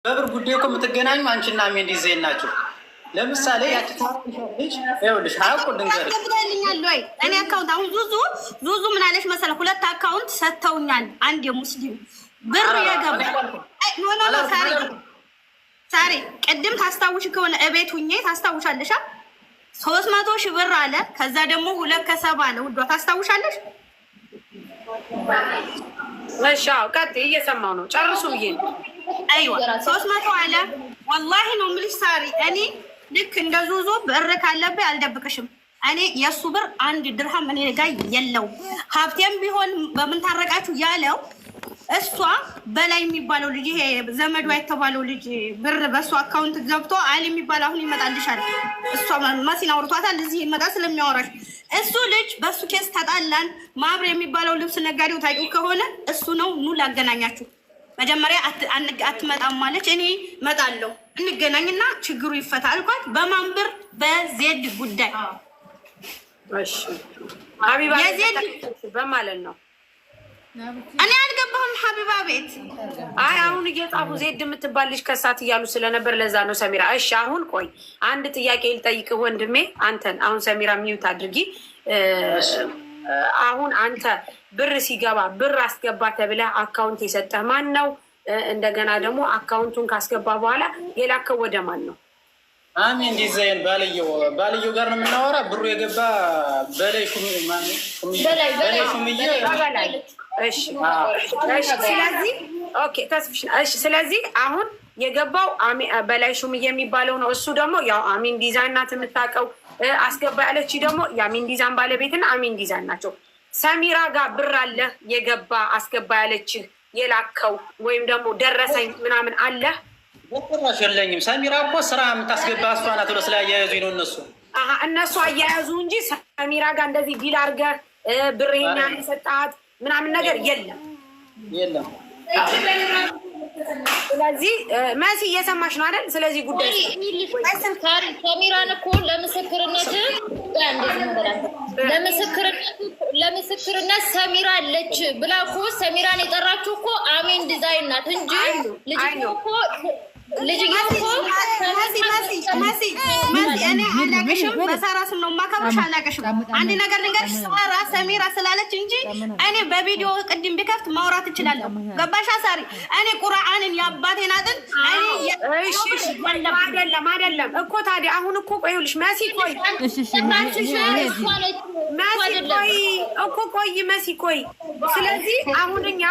በብር ጉዳይ እኮ የምትገናኙ አንቺና ሜንዲ ዘይን ናቸው። ለምሳሌ ያቺ ታውቁልሽ ይኸውልሽ ሀቁ ድንገርሽ ተብለልኛል ወይ እኔ አካውንት አሁን ዙዙ ምን አለሽ መሰለህ? ሁለት አካውንት ሰጥተውኛል። አንድ የሙስሊም ብር የገባ ኖ ሳሪ ቅድም ታስታውሽ ከሆነ እቤት ሁኜ ታስታውሻለሽ? 300 ሺህ ብር አለ። ከዛ ደግሞ 2.7 አለ። ውዷ ታስታውሻለሽ? ወሻው ቀጥ እየሰማው ነው። ጨርሱ ብዬ ነው። አይዋ 300 አለ። ወላሂ ነው የምልሽ ሳሪ እኔ ልክ እንደ ዙዙ ብር ካለብኝ አልደብቅሽም። እኔ የእሱ ብር 1 ድርሃም እኔ ጋር የለው። ሀብቴም ቢሆን በምን ታረቃችሁ ያለው እሷ በላይ የሚባለው ልጅ ይሄ ዘመዷ የተባለው ልጅ ብር በእሱ አካውንት ገብቶ አሊ የሚባል አሁን ይመጣልሻል። እሷ ማሲና አውርቷታል። እዚህ ይመጣ ስለሚያወራሽ እሱ ልጅ በእሱ ኬስ ተጣላን። ማብሬ የሚባለው ልብስ ነጋዴው ታውቂው ከሆነ እሱ ነው። ኑ ላገናኛችሁ። መጀመሪያ አትመጣም ማለች። እኔ እመጣለሁ እንገናኝና ችግሩ ይፈታ አልኳት። በማን ብር? በዜድ ጉዳይ። እሺ ሀቢባ የዜድ በማለት ነው። እኔ አልገባሁም ሀቢባ ቤት። አይ አሁን እየጻፉ ዜድ የምትባል ልጅ ከሳት እያሉ ስለነበር ለዛ ነው ሰሚራ። እሺ አሁን ቆይ አንድ ጥያቄ ልጠይቅህ ወንድሜ አንተን። አሁን ሰሚራ ሚዩት አድርጊ። አሁን አንተ ብር ሲገባ ብር አስገባ ተብለህ አካውንት የሰጠህ ማን ነው? እንደገና ደግሞ አካውንቱን ካስገባ በኋላ የላከው ወደ ማን ነው? አሜን ዲዛይን ባልየው ጋር ነው የምናወራ። ብሩ የገባ በላይ ሹምዬ። እሺ ስለዚህ ኦኬ ተስፍሽ። እሺ ስለዚህ አሁን የገባው በላይ ሹምዬ የሚባለው ነው። እሱ ደግሞ ያው አሚን ዲዛይን ናት የምታውቀው። አስገባ ያለች ደግሞ የአሚን ዲዛይን ባለቤትና አሚን ዲዛይን ናቸው። ሰሚራ ጋር ብር አለ የገባ አስገባ ያለችህ የላከው ወይም ደግሞ ደረሰኝ ምናምን አለ? ወጥራሽ የለኝም። ሰሚራ እኮ ስራ የምታስገባ እሷ ናት ብለው ስለያያዙኝ ነው እነሱ። እነሱ አያያዙ እንጂ ሰሚራ ጋር እንደዚህ ዲል አድርገህ ብር ይሄን የሰጣት ምናምን ነገር የለም። ስለዚህ መሲ እየሰማሽ ነው አይደል? ስለዚህ ጉዳይ ሰሚራን እኮ ለምስክርነት ሰሚራ አለች ብላ እኮ ሰሚራን የጠራችሁ እኮ አሜን ዲዛይን ናት እንጂ ልጅ እኮ እኔ አላቅሽም። በሳራ ስም ነው የማከብርሽ። አላቅሽም። አንድ ነገር ልንገርሽ፣ ሳራ ሰሚራ ስላለች እንጂ እኔ በቪዲዮ ቅድም ቢከፍት ማውራት እችላለሁ። ገባሽ ሳሪ? እኔ ቁርአንን የአባቴን አጥን አይደለም እኮ ታዲያ። አሁን እኮ ቆይልሽ መሲ ቆይ መሲ ቆይ። ስለዚህ አሁን እኛ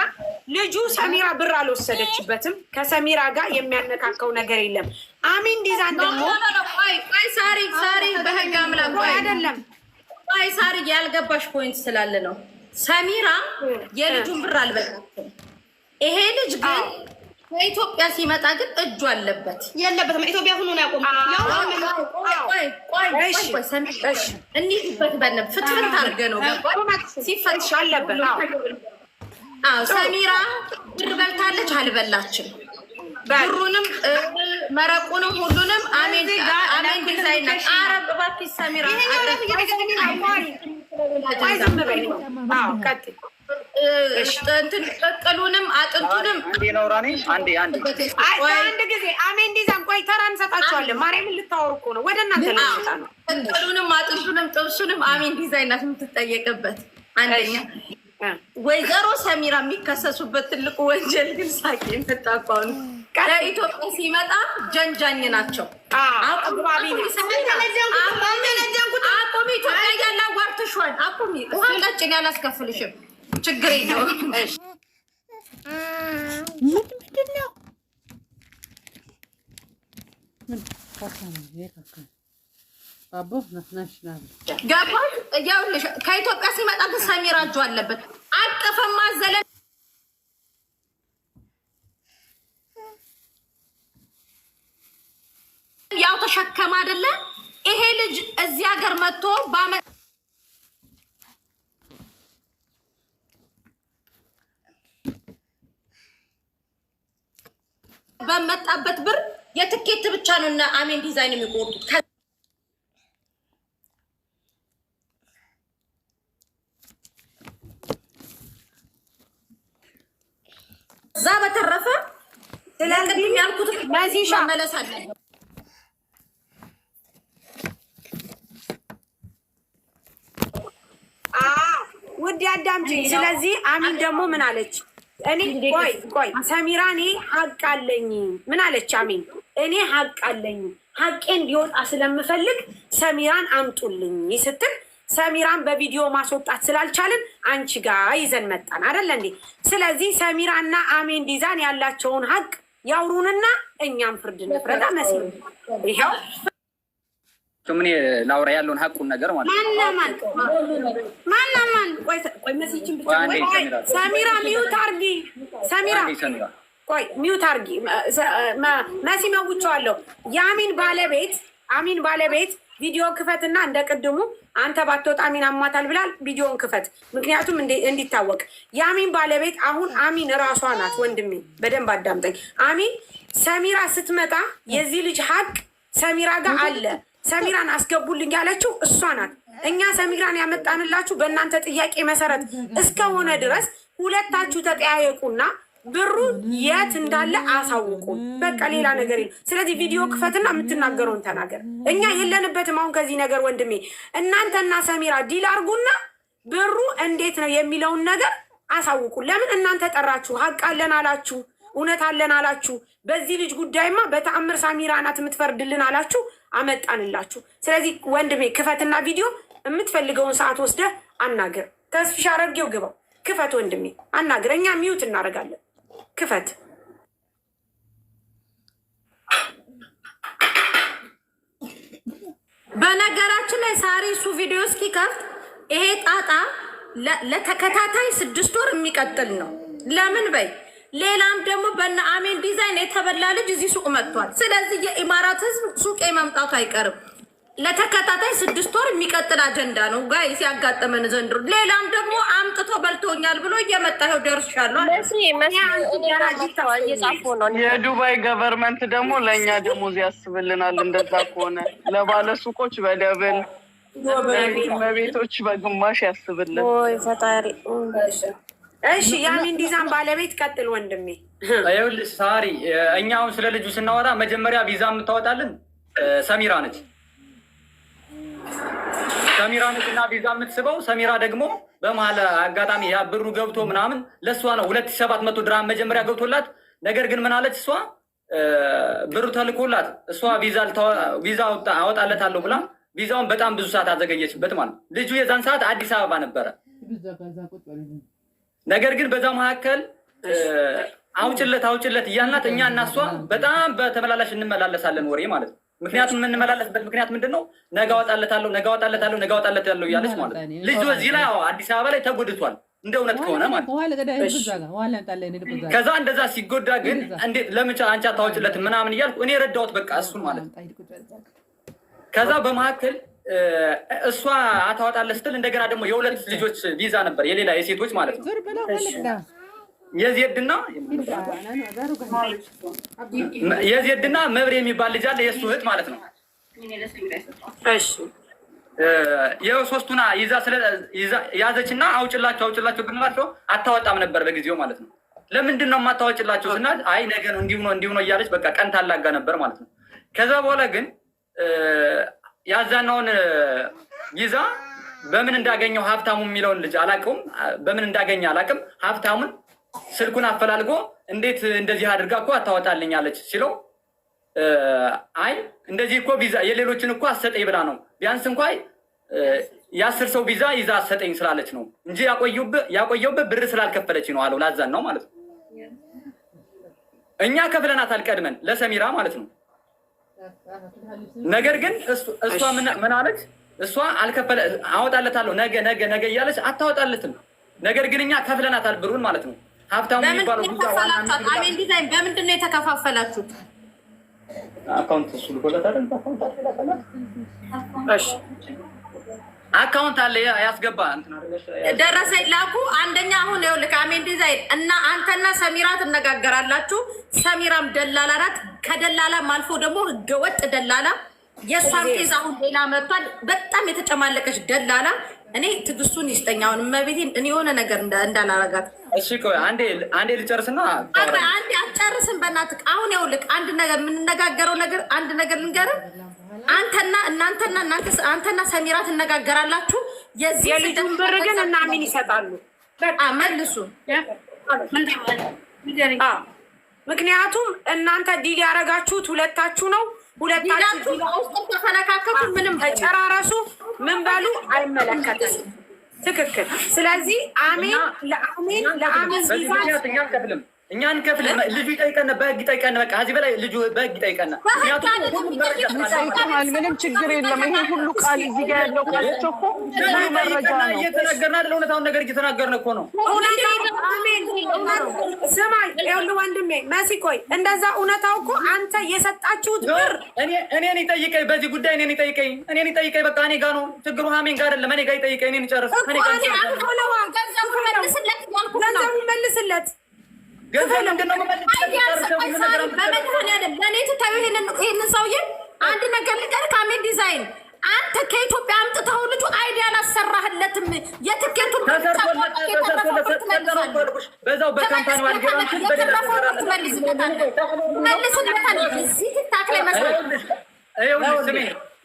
ልጁ ሰሚራ ብር አልወሰደችበትም። ከሰሚራ ጋር የሚያነካከው ነገር የለም። አሚን ዲዛን ደግሞ ቆይ ሳሪ በህግ አምላክ አይደለም። ቆይ ሳሪ ያልገባሽ ፖይንት ስላለ ነው። ሰሚራ የልጁን ብር አልበላትም። ይሄ ልጅ ግን ከኢትዮጵያ ሲመጣ ግን እጁ አለበት የለበትም። ኢትዮጵያ ሆኖ ነው ያቆመው። እንሂድበት በነብ ፍትፍት አድርገህ ነው ሲፈትሽ አለበት። ሰሚራ ብር በልታለች አልበላችም? ብሩንም መረቁንም ሁሉንም አሜን ዲዛይን ናት። አረብ እባክሽ ሰሚራ ቅቅሉንም አጥንቱንም አንድ ጊዜ አሜን ዲዛይን ቆይ ተራ እንሰጣቸዋለን። ማርያምን ልታወሩ እኮ ነው። ወደ እናንተ ልመጣ ነው። ቅቅሉንም አጥንቱንም ጥብሱንም አሜን ዲዛይን ናት የምትጠየቅበት። አንደኛ ወይዘሮ ሰሚራ የሚከሰሱበት ትልቁ ወንጀል ግን ሳቂ የመጣቋኑ ከኢትዮጵያ ሲመጣ ጀንጃኝ ናቸው። አቁሚ ኢትዮጵያ ያለ ዋርትሿን አቁሚ። ውሃ ጠጭን ያላስከፍልሽም ችግር የለውም። ምንድን ነው ገባሽ? ይኸውልሽ ከኢትዮጵያ ሲመጣ ግን ሰሚራ እጁ አለበት። አቀፈም አዘለን ያው ተሸከመ አይደለ? ይሄ ልጅ እዚህ ሀገር መጥቶ በመጣበት ብር የትኬት ብቻ ነው እና አሜን ዲዛይን የሚቆርጡት። እዛ በተረፈ ስለዚህ ያልኩት ነሲሻ መመለስ አለበት። ውድ አዳምጪ። ስለዚህ አሚን ደግሞ ምን አለች? እኔ ቆይ ሰሚራ እኔ ሀቅ አለኝ ምን አለች አሚን? እኔ ሀቅ አለኝ ሀቄ እንዲወጣ ስለምፈልግ ሰሚራን አምጡልኝ ስትል ሰሚራን በቪዲዮ ማስወጣት ስላልቻልን አንቺ ጋር ይዘን መጣን አይደለ እንዴ? ስለዚህ ሰሚራና አሜን ዲዛን ያላቸውን ሀቅ ያውሩንና እኛም ፍርድ እንፍረዳ መስል ይኸው ምን ላውራ ያለውን ሀቁን ነገር ማለት ማን ቆይ መሲችን ብቻ ሰሚራ ሚውት አርጊ ሰሚራ ቆይ ሚውት አርጊ መሲ መውጫዋለሁ የአሚን ባለቤት ቪዲዮ ክፈትና እንደ ቅድሙ አንተ ባትወጣ አሚን አሟታል ብላል ቪዲዮን ክፈት ምክንያቱም እንዲታወቅ የአሚን ባለቤት አሁን አሚን ራሷ ናት ወንድሜ በደንብ አዳምጠኝ አሚን ሰሚራ ስትመጣ የዚህ ልጅ ሀቅ ሰሚራ ጋር አለ ሰሚራን አስገቡልኝ ያለችው እሷ ናት እኛ ሰሚራን ያመጣንላችሁ በእናንተ ጥያቄ መሰረት እስከሆነ ድረስ ሁለታችሁ ተጠያየቁና ብሩ የት እንዳለ አሳውቁን በቃ ሌላ ነገር የለም ስለዚህ ቪዲዮ ክፈትና የምትናገረውን ተናገር እኛ የለንበትም አሁን ከዚህ ነገር ወንድሜ እናንተና ሰሚራ ዲል አርጉና ብሩ እንዴት ነው የሚለውን ነገር አሳውቁን ለምን እናንተ ጠራችሁ ሀቅ አለን አላችሁ እውነት አለን አላችሁ በዚህ ልጅ ጉዳይማ በተአምር ሰሚራ ናት የምትፈርድልን አላችሁ አመጣንላችሁ ስለዚህ ወንድሜ ክፈትና ቪዲዮ የምትፈልገውን ሰዓት ወስደህ አናገር ተስፍሻ አረርጌው ግባው ክፈት ወንድሜ አናገር እኛ ሚውት እናደርጋለን ክፈት በነገራችን ላይ ሳሪ እሱ ቪዲዮ እስኪከፍት ይሄ ጣጣ ለተከታታይ 6 ወር የሚቀጥል ነው ለምን በይ ሌላም ደግሞ በእነ አሜን ዲዛይን የተበላ ልጅ እዚህ ሱቅ መጥቷል ስለዚህ የኢማራት ህዝብ ሱቅ መምጣቱ አይቀርም ለተከታታይ 6 ወር የሚቀጥል አጀንዳ ነው ጋይ ሲያጋጠመን ዘንድሮ ሌላም ደግሞ አምጥቶ በልቶኛል ብሎ እየመጣ ይኸው ደርሻለሁ የዱባይ ገቨርንመንት ደግሞ ለእኛ ደሞዝ ያስብልናል እንደዛ ከሆነ ለባለ ሱቆች በደብል ለቤቶች በግማሽ ያስብልን ፈጣሪ እሺ የአሚን ዲዛይን ባለቤት ቀጥል ወንድሜ ይኸውልሽ ሳሪ እኛ አሁን ስለ ልጁ ስናወራ መጀመሪያ ቪዛ የምታወጣልን ሰሚራ ነች እና ቪዛ የምትስበው ሰሚራ ደግሞ በመሀል አጋጣሚ ያ ብሩ ገብቶ ምናምን ለእሷ ነው 2700 ድርሃም መጀመሪያ ገብቶላት ነገር ግን ምን አለች እሷ ብሩ ተልኮላት እሷ ቪዛ አወጣለታለሁ ብላ ቪዛውን በጣም ብዙ ሰዓት አዘገየችበት ማለት ልጁ የዛን ሰዓት አዲስ አበባ ነበረ ነገር ግን በዛ መካከል አውጭለት እያልናት እኛ እና እሷ በጣም በተመላላሽ እንመላለሳለን ወሬ ማለት ነው ምክንያቱም የምንመላለስበት ምክንያት ምንድን ነው ነገ አወጣለታለሁ እያለች ማለት ነው ልጁ እዚህ ላይ አዲስ አበባ ላይ ተጎድቷል እንደ እውነት ከሆነ ማለት ከዛ እንደዛ ሲጎዳ ግን እንዴት ለምን አንቺ አታወጭለት ምናምን እያልኩ እኔ ረዳሁት በቃ እሱን ማለት ነው ከዛ በመካከል እሷ አታወጣለህ ስትል እንደገና ደግሞ የሁለት ልጆች ቪዛ ነበር የሌላ የሴቶች ማለት ነው የዜድና መብሬ የሚባል ልጅ አለ የእሱ እህት ማለት ነው የሶስቱና ያዘችና አውጭላቸው ግንላቸው አታወጣም ነበር በጊዜው ማለት ነው ለምንድን ነው የማታወጭላቸው ስናት አይ ነገ ነው እንዲሁ ነው እያለች በቃ ቀን ታላጋ ነበር ማለት ነው ከዛ በኋላ ግን ያዛናውን ይዛ በምን እንዳገኘው ሀብታሙ የሚለውን ልጅ አላውቀውም በምን እንዳገኘ አላውቅም ሀብታሙን ስልኩን አፈላልጎ እንዴት እንደዚህ አድርጋ እኮ አታወጣልኝ አለች ሲለው አይ እንደዚህ እኮ ቪዛ የሌሎችን እኮ አሰጠኝ ብላ ነው ቢያንስ እንኳን የ10 ሰው ቪዛ ይዛ አሰጠኝ ስላለች ነው እንጂ ያቆየውበት ብር ስላልከፈለች ነው አለው ላዛን ነው ማለት ነው እኛ ከፍለናት አልቀድመን ለሰሚራ ማለት ነው ነገር ግን እሷ ምን አለች እሷ አልከፈለ አወጣለታለሁ ነገ እያለች አታወጣለትም ነገር ግን እኛ ከፍለናታል ብሩን ማለት ነው ሀብታሙ የሚባለው አሜን ዲዛይን በምንድን ነው የተከፋፈላችሁት አካውንት እሱ ልኮለት አይደል አካውንት አለ ያስገባ ደረሰኝ ላኩ አንደኛ አሁን ይኸውልህ አሜን ዲዛይን እና አንተና ሰሚራ ትነጋገራላችሁ ሰሚራም ደላላ ናት ከደላላም አልፎ ደግሞ ህገወጥ ደላላ የእሷን ኬዝ አሁን ሌላ መጥቷል በጣም የተጨማለቀች ደላላ እኔ ትግስቱን ይስጠኝ አሁን መቤቴን እኔ የሆነ ነገር እንዳላረጋት እሺ ቆይ አንዴ ልጨርስና አንዴ አትጨርስም በእናትህ። አሁን ይኸውልህ አንድ ነገር የምንነጋገረው ነገር አንድ ነገር ልንገርህ። አንተና ሰሚራ ትነጋገራላችሁ። የልጁን ብር ግን እና አሚን ይሰጣሉ። መልሱ። ምክንያቱም እናንተ ዲል ያደረጋችሁት ሁለታችሁ ነው። ሁለታችሁ ተፈነካከቱ፣ ምንም ተጨራረሱ፣ ምን በሉ አይመለከትም። ትክክል። ስለዚህ አሜን ለአሜን እኛ እንከፍልም። ልጁ ይጠይቀን፣ በህግ ይጠይቀን። በቃ ከዚህ በላይ ልጁ በህግ ይጠይቀን። ምንም ችግር የለም። ይሄ ሁሉ ቃል እዚህ ጋር ያለው ካለቸው እኮ መረጃ ነው እየተናገርን አይደል? እውነታውን ነገር እየተናገርን እኮ ነው። ስማኝ ይኸውልህ ወንድሜ መሲ ቆይ፣ እንደዛ እውነታው እኮ አንተ የሰጣችሁት ብር እኔን ይጠይቀኝ፣ በዚህ ጉዳይ እኔን ይጠይቀኝ። በቃ እኔ ጋር ነው ችግሩ፣ ሀሜን ጋር አይደለም። እኔ ጋር ይጠይቀኝ፣ እኔን ይጨርስ። ገንዘቡ መልስለት። ገንዘብ ምንድን ነው ለእኔ ትታዩ ይሄንን ሰውዬ አንድ ነገር ልቀር። ካሜን ዲዛይን አንተ ከኢትዮጵያ አምጥተው ልጁ አይዲያ አላሰራህለትም። የትኬቱን በዛው በካምፓኒ እዚህ ትታክ ላይ መስራት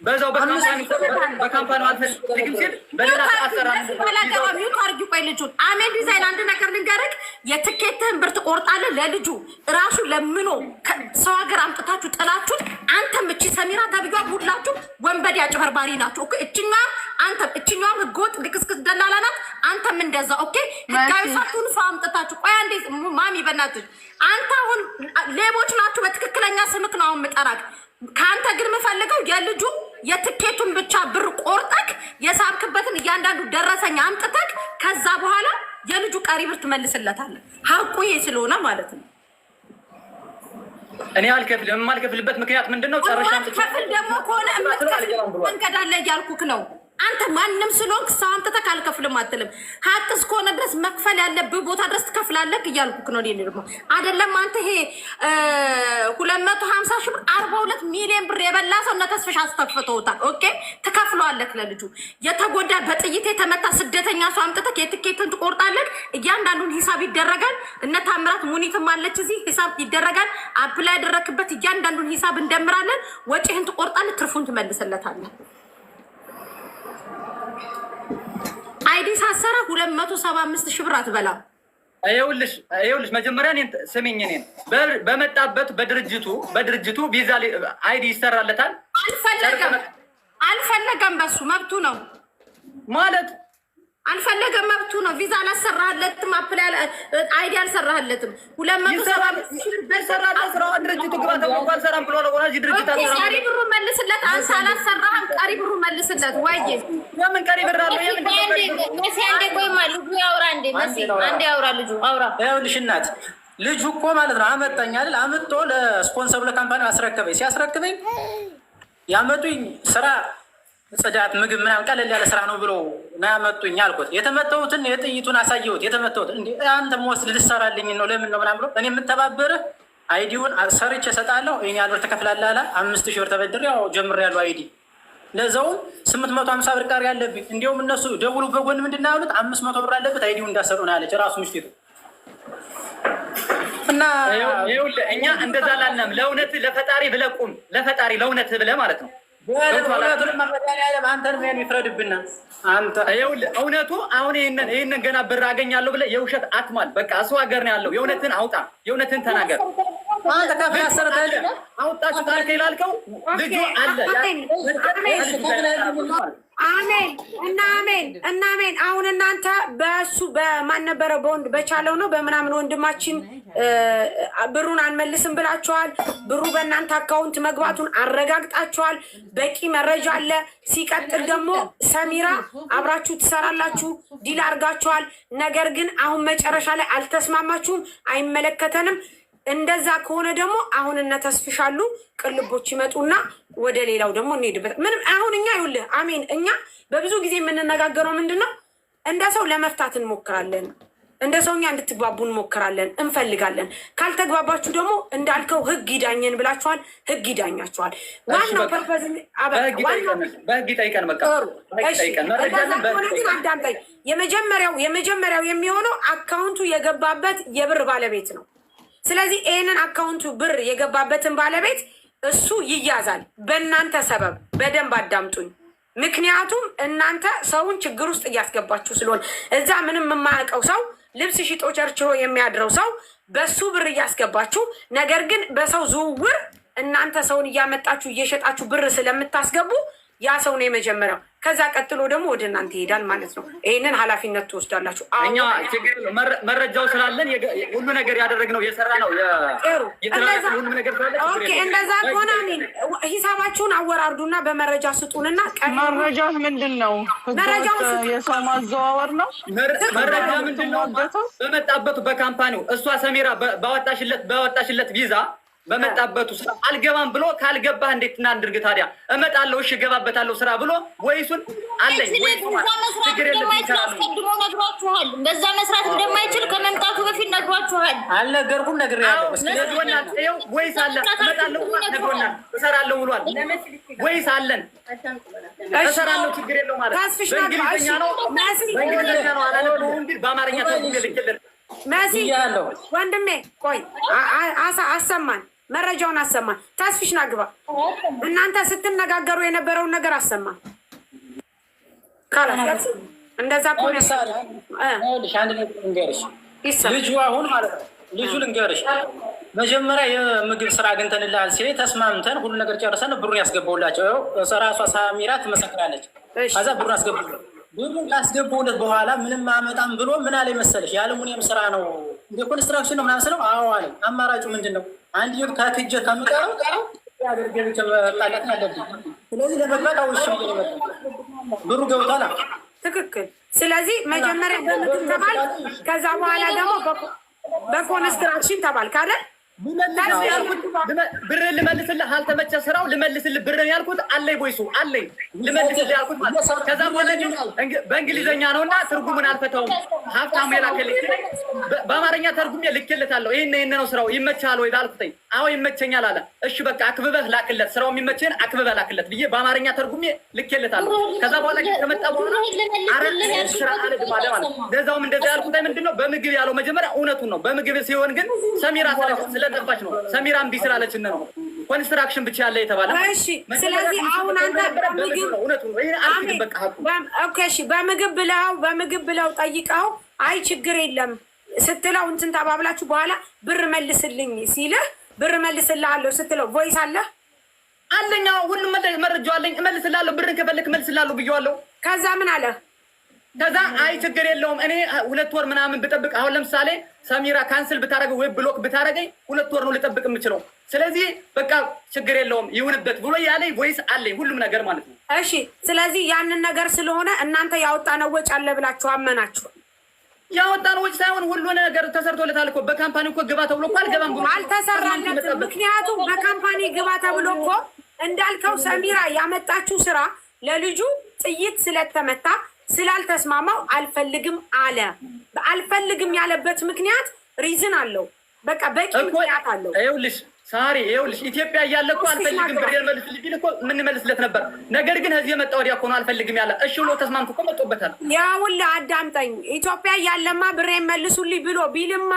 በዛው በካምፓኒ አልፈልግም ሲል በሌላ ሚዩት አርጊ። ቆይ ልጁን አሜን ዲዛይን አንድ ነገር ልንገርህ። የትኬትህን ብር ትቆርጣለህ። ለልጁ ራሱ ለምኖ ሰው ሀገር አምጥታችሁ ጥላችሁት። አንተም እቺ ሰሚራ ተብያ ሁላችሁ ወንበዴ አጭበርባሪ ናችሁ። እችኛዋም ህገወጥ ልክስክስ ደላላ ናት። አንተም እንደዛ ኦኬ። ህጋዊ ሳትሆኑ ሰው አምጥታችሁ ቆይ አንዴ ማሚ በእናትሽ አንተ አሁን ሌቦች ናችሁ። በትክክለኛ ስምክ ነው አሁን የምጠራክ። ከአንተ ግን የምፈልገው የልጁ የትኬቱን ብቻ ብር ቆርጠክ የሳብክበትን እያንዳንዱ ደረሰኛ አምጥተክ ከዛ በኋላ የልጁ ቀሪ ብር ትመልስለታለህ። ሀቁ ይሄ ስለሆነ ማለት ነው። እኔ አልከፍልም። የማልከፍልበት ምክንያት ምንድን ነው? ከፍል ደግሞ ከሆነ እምትከፍል መንገድ አለ እያልኩክ ነው። አንተ ማንም ስለሆንክ ሰው አምጥተህ አልከፍልም አትልም። ሀቅ እስከሆነ ድረስ መክፈል ያለብህ ቦታ ድረስ ትከፍላለህ እያልኩክ ነው። ደግሞ አይደለም አንተ ይሄ 250 ሺህ ብር 42 ሚሊዮን ብር የበላ ሰው እነ ተስፍሽ አስተፍተውታል። ኦኬ ትከፍለዋለህ። ለልጁ የተጎዳ በጥይት የተመታ ስደተኛ ሰው አምጥተህ የትኬትን ትቆርጣለህ። እያንዳንዱን ሂሳብ ይደረጋል። እነ ታምራት ሙኒትም አለች እዚህ ሂሳብ ይደረጋል። አፕላይ ያደረክበት እያንዳንዱን ሂሳብ እንደምራለን። ወጪህን ትቆርጣለህ፣ ትርፉን ትመልስለታለህ። አይዲ ሳሰራ 275 ሺህ ብር አትበላም። ይኸውልሽ መጀመሪያ እኔን ስሚኝ። እኔን በመጣበት በድርጅቱ ቪዛ አይዲ ይሰራለታል። አልፈለገም፣ በሱ መብቱ ነው ማለት አልፈለገም፣ መብቱ ነው። ቪዛ አላሰራህለትም፣ አፕላይ አይዲ አልሰራህለትም። 275 ሺህ ብር ሰራለህ። ስራው ድርጅቱ ግባ ተቆጣ አልሰራም ብሎ ነው እዚህ ድርጅት አልሰራም። ቀሪ ብሩ መልስለት። አንተ አላሰራህም፣ ቀሪ ብሩ መልስለት። ወይዬ የምን ቀሪ ብር አለ? መሲ አንዴ ቆይማ ልጁ ያውራ። መሲ አንዴ ያውራ፣ ልጁ አውራ። ይኸውልሽ እናት ልጁ እኮ ማለት ነው አመጣኝ አይደል? አምጥቶ ለስፖንሰሩ ለካምፓኒው አስረከበኝ። ሲያስረክበኝ ያመጡኝ ስራ ጽዳት፣ ምግብ ምናምን ቀለል ያለ ስራ ነው ብሎ ነው ያመጡኝ አልኩት። የተመተውትን የጥይቱን አሳየሁት። የተመተውትን እንዴ አንተ ወስድ ልትሰራልኝ ነው ለምን ነው ምናምን ብሎ እኔ የምተባበርህ አይዲውን ሰርቼ እሰጣለሁ። ይሄን ያህል ብር ትከፍላለህ አለ። 5000 ብር ተበድሬ ያው ጀምሬያለሁ አይዲ። ለዛውም 850 ብር ቀሪ ያለብኝ። እንዲያውም እነሱ ደውሉ በጎን ምንድን ነው ያሉት 500 ብር አለበት አይዲውን እንዳሰሩ ነው ያለች ራሱ ምሽቱ። እና ይኸውልህ እኛ እንደዛ ላልንም ለእውነት ለፈጣሪ ብለህ ቁም። ለፈጣሪ ለእውነት ብለህ ማለት ነው። አንተን የሚፍረድብና አንተ እውነቱ አሁን ይህንን ገና ብር አገኛለሁ ብለህ የውሸት አትማል። በቃ እሱ ሀገር ነው ያለው። የእውነትን አውጣ፣ የእውነትን ተናገር። አንተ ካፍ ያሰረታል አውጣችሁ ታሪክ ይላልከው ልጁ አለ። አሜን እና አሜን። አሁን እናንተ በእሱ በማን ነበረ በወንድ በቻለው ነው በምናምን ወንድማችን ብሩን አንመልስም ብላችኋል። ብሩ በእናንተ አካውንት መግባቱን አረጋግጣችኋል። በቂ መረጃ አለ። ሲቀጥል ደግሞ ሰሚራ አብራችሁ ትሰራላችሁ፣ ዲል አድርጋችኋል። ነገር ግን አሁን መጨረሻ ላይ አልተስማማችሁም። አይመለከተንም። እንደዛ ከሆነ ደግሞ አሁን እነ ተስፍሻሉ ቅልቦች ይመጡና ወደ ሌላው ደግሞ እንሄድበት። ምንም አሁን እኛ ይኸውልህ አሜን፣ እኛ በብዙ ጊዜ የምንነጋገረው ምንድን ነው እንደ ሰው ለመፍታት እንሞክራለን። እንደ ሰውኛ እንድትግባቡ እንሞክራለን፣ እንፈልጋለን። ካልተግባባችሁ ደግሞ እንዳልከው ህግ ይዳኘን ብላችኋል። ህግ ይዳኛችኋል። ዋናው ፐርፐዝ በህግ ይጠይቀን። በቃ ግን አዳምጠኝ። የመጀመሪያው የሚሆነው አካውንቱ የገባበት የብር ባለቤት ነው። ስለዚህ ይህንን አካውንቱ ብር የገባበትን ባለቤት እሱ ይያዛል በእናንተ ሰበብ። በደንብ አዳምጡኝ። ምክንያቱም እናንተ ሰውን ችግር ውስጥ እያስገባችሁ ስለሆነ እዛ ምንም የማያውቀው ሰው ልብስ ሽጦ ቸርችሮ የሚያድረው ሰው በሱ ብር እያስገባችሁ፣ ነገር ግን በሰው ዝውውር እናንተ ሰውን እያመጣችሁ እየሸጣችሁ ብር ስለምታስገቡ ያ ሰው ነው የመጀመሪያው። ከዛ ቀጥሎ ደግሞ ወደ እናንተ ይሄዳል ማለት ነው። ይህንን ኃላፊነት ትወስዳላችሁ። እኛ መረጃው ስላለን ሁሉ ነገር ያደረግነው የሰራ ነው። እንደዛ ከሆነ ሂሳባችሁን አወራርዱና በመረጃ ስጡንና መረጃ ምንድን ነው? የሰው ማዘዋወር ነው። መረጃ ምንድን ነው? በመጣበቱ በካምፓኒው እሷ ሰሜራ ባወጣሽለት ቪዛ በመጣበቱ ስራ አልገባም ብሎ ካልገባህ እንዴት እናድርግ ታዲያ? እመጣለሁ እሺ እገባበታለሁ ስራ ብሎ ወይሱን አለኝ ወይ ችግር አስቀድሞ ነግሯችኋል። በዛ መስራት እንደማይችል ከመምጣቱ በፊት ነግሯችኋል። አልነገርኩም? ነግሬያለሁ። ነግሮናል። ይኸው ወይስ አለ እመጣለሁ ነግሮናል። እሰራለሁ ብሏል። ወይስ አለን እሰራለሁ ችግር የለው ማለት በእንግሊዝኛ ነው አላለብህም እንግዲህ በአማርኛ ተርጉሜ ልክልህ መሲ ወንድሜ ቆይ አሰማን፣ መረጃውን አሰማን። ተስፍሽ ናግባ እናንተ ስትነጋገሩ የነበረውን ነገር አሰማን። ካላስ እንደዛ ቆይ ልጁ አሁን ማለት ነው ልጁ ልንገርሽ፣ መጀመሪያ የምግብ ስራ አግኝተንልሃል ሲለኝ ተስማምተን ሁሉ ነገር ጨርሰን ብሩን ያስገባውላቸው ራሷ ሳሚራ ትመሰክራለች። ከዛ ብሩን አስገቡለት። ብሩን ካስገባውለት በኋላ ምንም አመጣም ብሎ ምን አለ መሰለሽ የአልሙኒየም ስራ ነው እንደ ኮንስትራክሽን ነው ምናምን ስለው አዎ አለ። አማራጩ ምንድን ነው? አንድ ይሁን ካትጀ ከምቀረው ያደርገኝ ተመጣጣለት አለብኝ። ስለዚህ ለመግባት አውሽ ብሩ ገብቷል። ትክክል። ስለዚህ መጀመሪያ በምግብ ተባል፣ ከዛ በኋላ ደግሞ በኮንስትራክሽን ተባልክ አይደል? ብር ልመልስልህ አልተመቸ ስራው ልመልስልህ ብር ያልኩት አለኝ ቦይሱ አለኝ ልመልስልህ ያልኩት ከዛ በኋላ በእንግሊዝኛ ነው እና ትርጉሙን አልፈታውም። ሀብታሙ የላከልኝ በአማርኛ ተርጉሜ ልኬለታለሁ። ይህን ነው ስራው ይመችሃል ወይ ባልኩትኝ አዎ ይመቸኛል አለ። እሺ በቃ አክብበህ ላክለት ስራው የሚመችህን አክብበህ ላክለት ብዬ በአማርኛ ተርጉሜ ልኬለታለሁ። ከዛ በኋላ ከመጣ በኋላ አረ ስራ አለ ማለት ለዛውም እንደዛ ያልኩት ምንድነው በምግብ ያለው መጀመሪያ እውነቱን ነው። በምግብ ሲሆን ግን ሰሚራ ስለጠፋች ነው። ሰሚራ እምቢ ስላለች ነው ኮንስትራክሽን ብቻ ያለ የተባለ። እሺ ስለዚህ አሁን አንተ በምግብ ብለው ጠይቀው አይ ችግር የለም ስትለው እንትን ተባብላችሁ በኋላ ብር መልስልኝ ሲልህ ብር መልስልሃለሁ ስትለው ቮይስ አለ አለኛ ሁሉም መረጃው አለኝ እመልስልሃለሁ ብርን ከፈለክ እመልስልሃለሁ ብዬዋለሁ። ከዛ ምን አለ? ከዛ አይ ችግር የለውም እኔ 2 ወር ምናምን ብጠብቅ አሁን ለምሳሌ ሰሚራ ካንስል ብታረገው ወይ ብሎክ ብታረገኝ 2 ወር ነው ልጠብቅ የምችለው። ስለዚህ በቃ ችግር የለውም ይሁንበት ብሎ ያለኝ ቮይስ አለኝ ሁሉም ነገር ማለት ነው። እሺ ስለዚህ ያንን ነገር ስለሆነ እናንተ ያወጣነው ወጪ አለ ብላችሁ አመናችሁ? ያወጣነው ወጪ ሳይሆን ሁሉ ነገር ተሰርቶለታል እኮ በካምፓኒ እኮ ግባ ተብሎ እኮ አልገባም ብሎ አልተሰራለትም። ምክንያቱም በካምፓኒ ግባ ተብሎ እኮ እንዳልከው ሰሚራ ያመጣችሁ ስራ ለልጁ ጥይት ስለተመታ ስላልተስማማው አልፈልግም አለ። አልፈልግም ያለበት ምክንያት ሪዝን አለው። በቃ በቂ ምክንያት አለው። ይኸውልሽ ሳሪ ይኸውልሽ ኢትዮጵያ እያለ እኮ አልፈልግም ብር መልስልኝ ቢል እኮ የምንመልስለት ነበር። ነገር ግን እዚህ የመጣ ወዲያ እኮ ነው አልፈልግም ያለ። እሺ ብሎ ተስማምቶ እኮ መጥቶበታል። ያውልህ አዳምጠኝ። ኢትዮጵያ እያለማ ብር መልሱልኝ ብሎ ቢልማ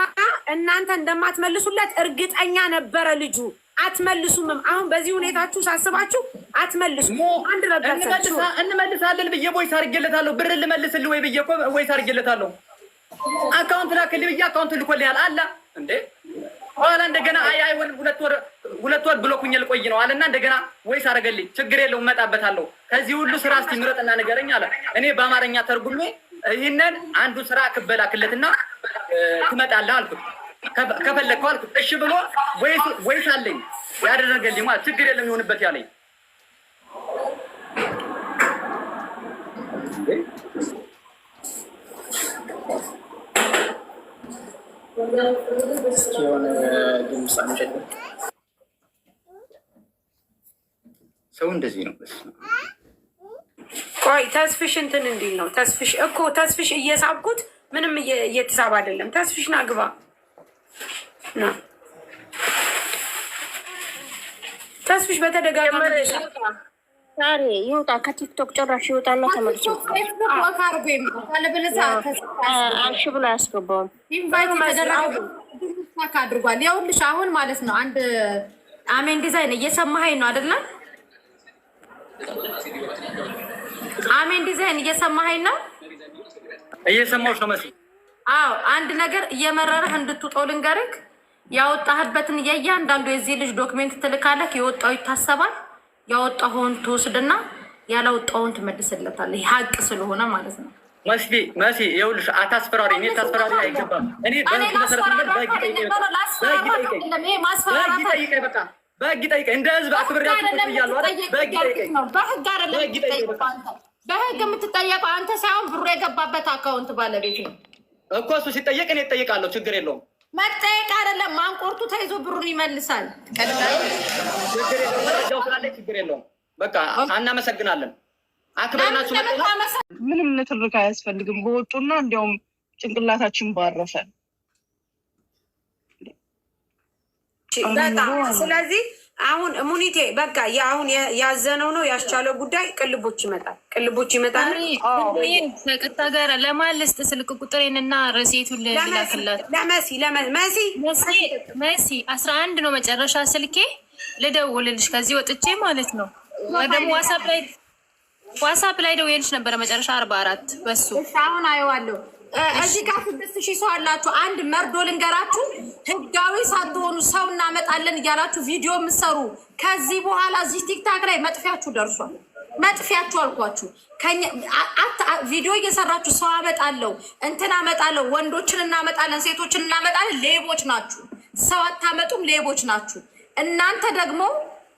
እናንተ እንደማትመልሱለት እርግጠኛ ነበረ ልጁ። አትመልሱምም። አሁን በዚህ ሁኔታችሁ ሳስባችሁ አትመልሱም። አንድ ረጋችሁ እንመልሳለን ብዬ ቦይስ አድርጌለታለሁ። ብር ልመልስልህ ወይ ብዬ እኮ ወይስ አድርጌለታለሁ። አካውንት ላክልኝ ብዬ አካውንት ልኮልኛል አለ እንዴ። ኋላ እንደገና አይ አይሆንም 2 ወር ብሎኩኝ ልቆይ ነው አለና እንደገና ወይስ አደረገልኝ። ችግር የለውም እመጣበታለሁ። ከዚህ ሁሉ ስራ እስቲ ምረጥና ንገረኝ አለ። እኔ በአማርኛ ተርጉሜ ይህንን አንዱ ስራ ክበላክለትና ትመጣለህ አልኩት። ከፈለግከው አልኩት። እሺ ብሎ ወይስ አለኝ ያደረገልኝ ማለት ችግር የለም ይሆንበት ያለኝ። ሰው እንደዚህ ነው። ቆይ ተስፍሽ እንትን እንዲል ነው ተስፍሽ እየሳብኩት ምንም እየተሳብ አይደለም። ተስፍሽና ግባ ና ተስፍሽ በተደጋጋሚ ዛሬ ይወጣ ከቲክቶክ ጭራሽ ይወጣና ተመልሶ አንሺ ብሎ አያስገባውም። ኢንቫይት አድርጓል። ይኸውልሽ አሁን ማለት ነው አንድ አሜን ዲዛይን እየሰማኸኝ ነው አይደለ? አሜን ዲዛይን እየሰማኸኝ ነው? እየሰማሁሽ ነው መሲ። አዎ አንድ ነገር እየመረረህ እንድትውጠው ልንገርህ። ያወጣህበትን የእያንዳንዱ የዚህ ልጅ ዶክሜንት ትልካለህ። የወጣው ይታሰባል። ያወጣኸውን ትወስድና ያላወጣውን ትመልስለታለህ። ሀቅ ስለሆነ ማለት ነው። መሲ ይኸውልሽ አታስፈራሪ። እኔ ታስፈራሪ አይገባም። እኔ በህግ መሰረት በህግ ጠይቀኝ። በህግ ጠይቀኝ። እንደ ህዝብ አክብሬያችሁ ብያለሁ አይደል? በህግ ጠይቀኝ። በህግ የምትጠየቀው አንተ ሳይሆን ብሩ የገባበት አካውንት ባለቤት ነው እኮ። እሱ ሲጠየቅ እኔ እጠይቃለሁ። ችግር የለውም። መጠየቅ አይደለም ማንቆርቱ ተይዞ ብሩን ይመልሳል። መረጃው ስላለ ችግር የለውም። በቃ እናመሰግናለን። አክብረናችሁ ምንም ንትርክ አያስፈልግም። በወጡና እንዲያውም ጭንቅላታችን ባረፈ። ስለዚህ አሁን ሙኒቴ በቃ አሁን ያዘነው ነው ያስቻለው ጉዳይ ቅልቦች ይመጣል። ከቅጣ ጋር ለማለስጥ ስልክ ቁጥሬንና ረሴቱን ልላክላት ለመሲ 11 ነው መጨረሻ ስልኬ። ልደውልልሽ ከዚህ ወጥቼ ማለት ነው። ደግሞ ዋትሳፕ ላይ ደውዬልሽ ነበረ መጨረሻ 44 በሱ አሁን አየዋለሁ። እዚህ ጋር 6000 ሰው አላችሁ። አንድ መርዶ ልንገራችሁ። ህጋዊ ሳትሆኑ ሰው እናመጣለን እያላችሁ ቪዲዮ የምትሰሩ ከዚህ በኋላ እዚህ ቲክታክ ላይ መጥፊያችሁ ደርሷል። መጥፊያችሁ አልኳችሁ። ቪዲዮ እየሰራችሁ ሰው አመጣለሁ እንትን አመጣለሁ፣ ወንዶችን እናመጣለን፣ ሴቶችን እናመጣለን። ሌቦች ናችሁ። ሰው አታመጡም፣ ሌቦች ናችሁ። እናንተ ደግሞ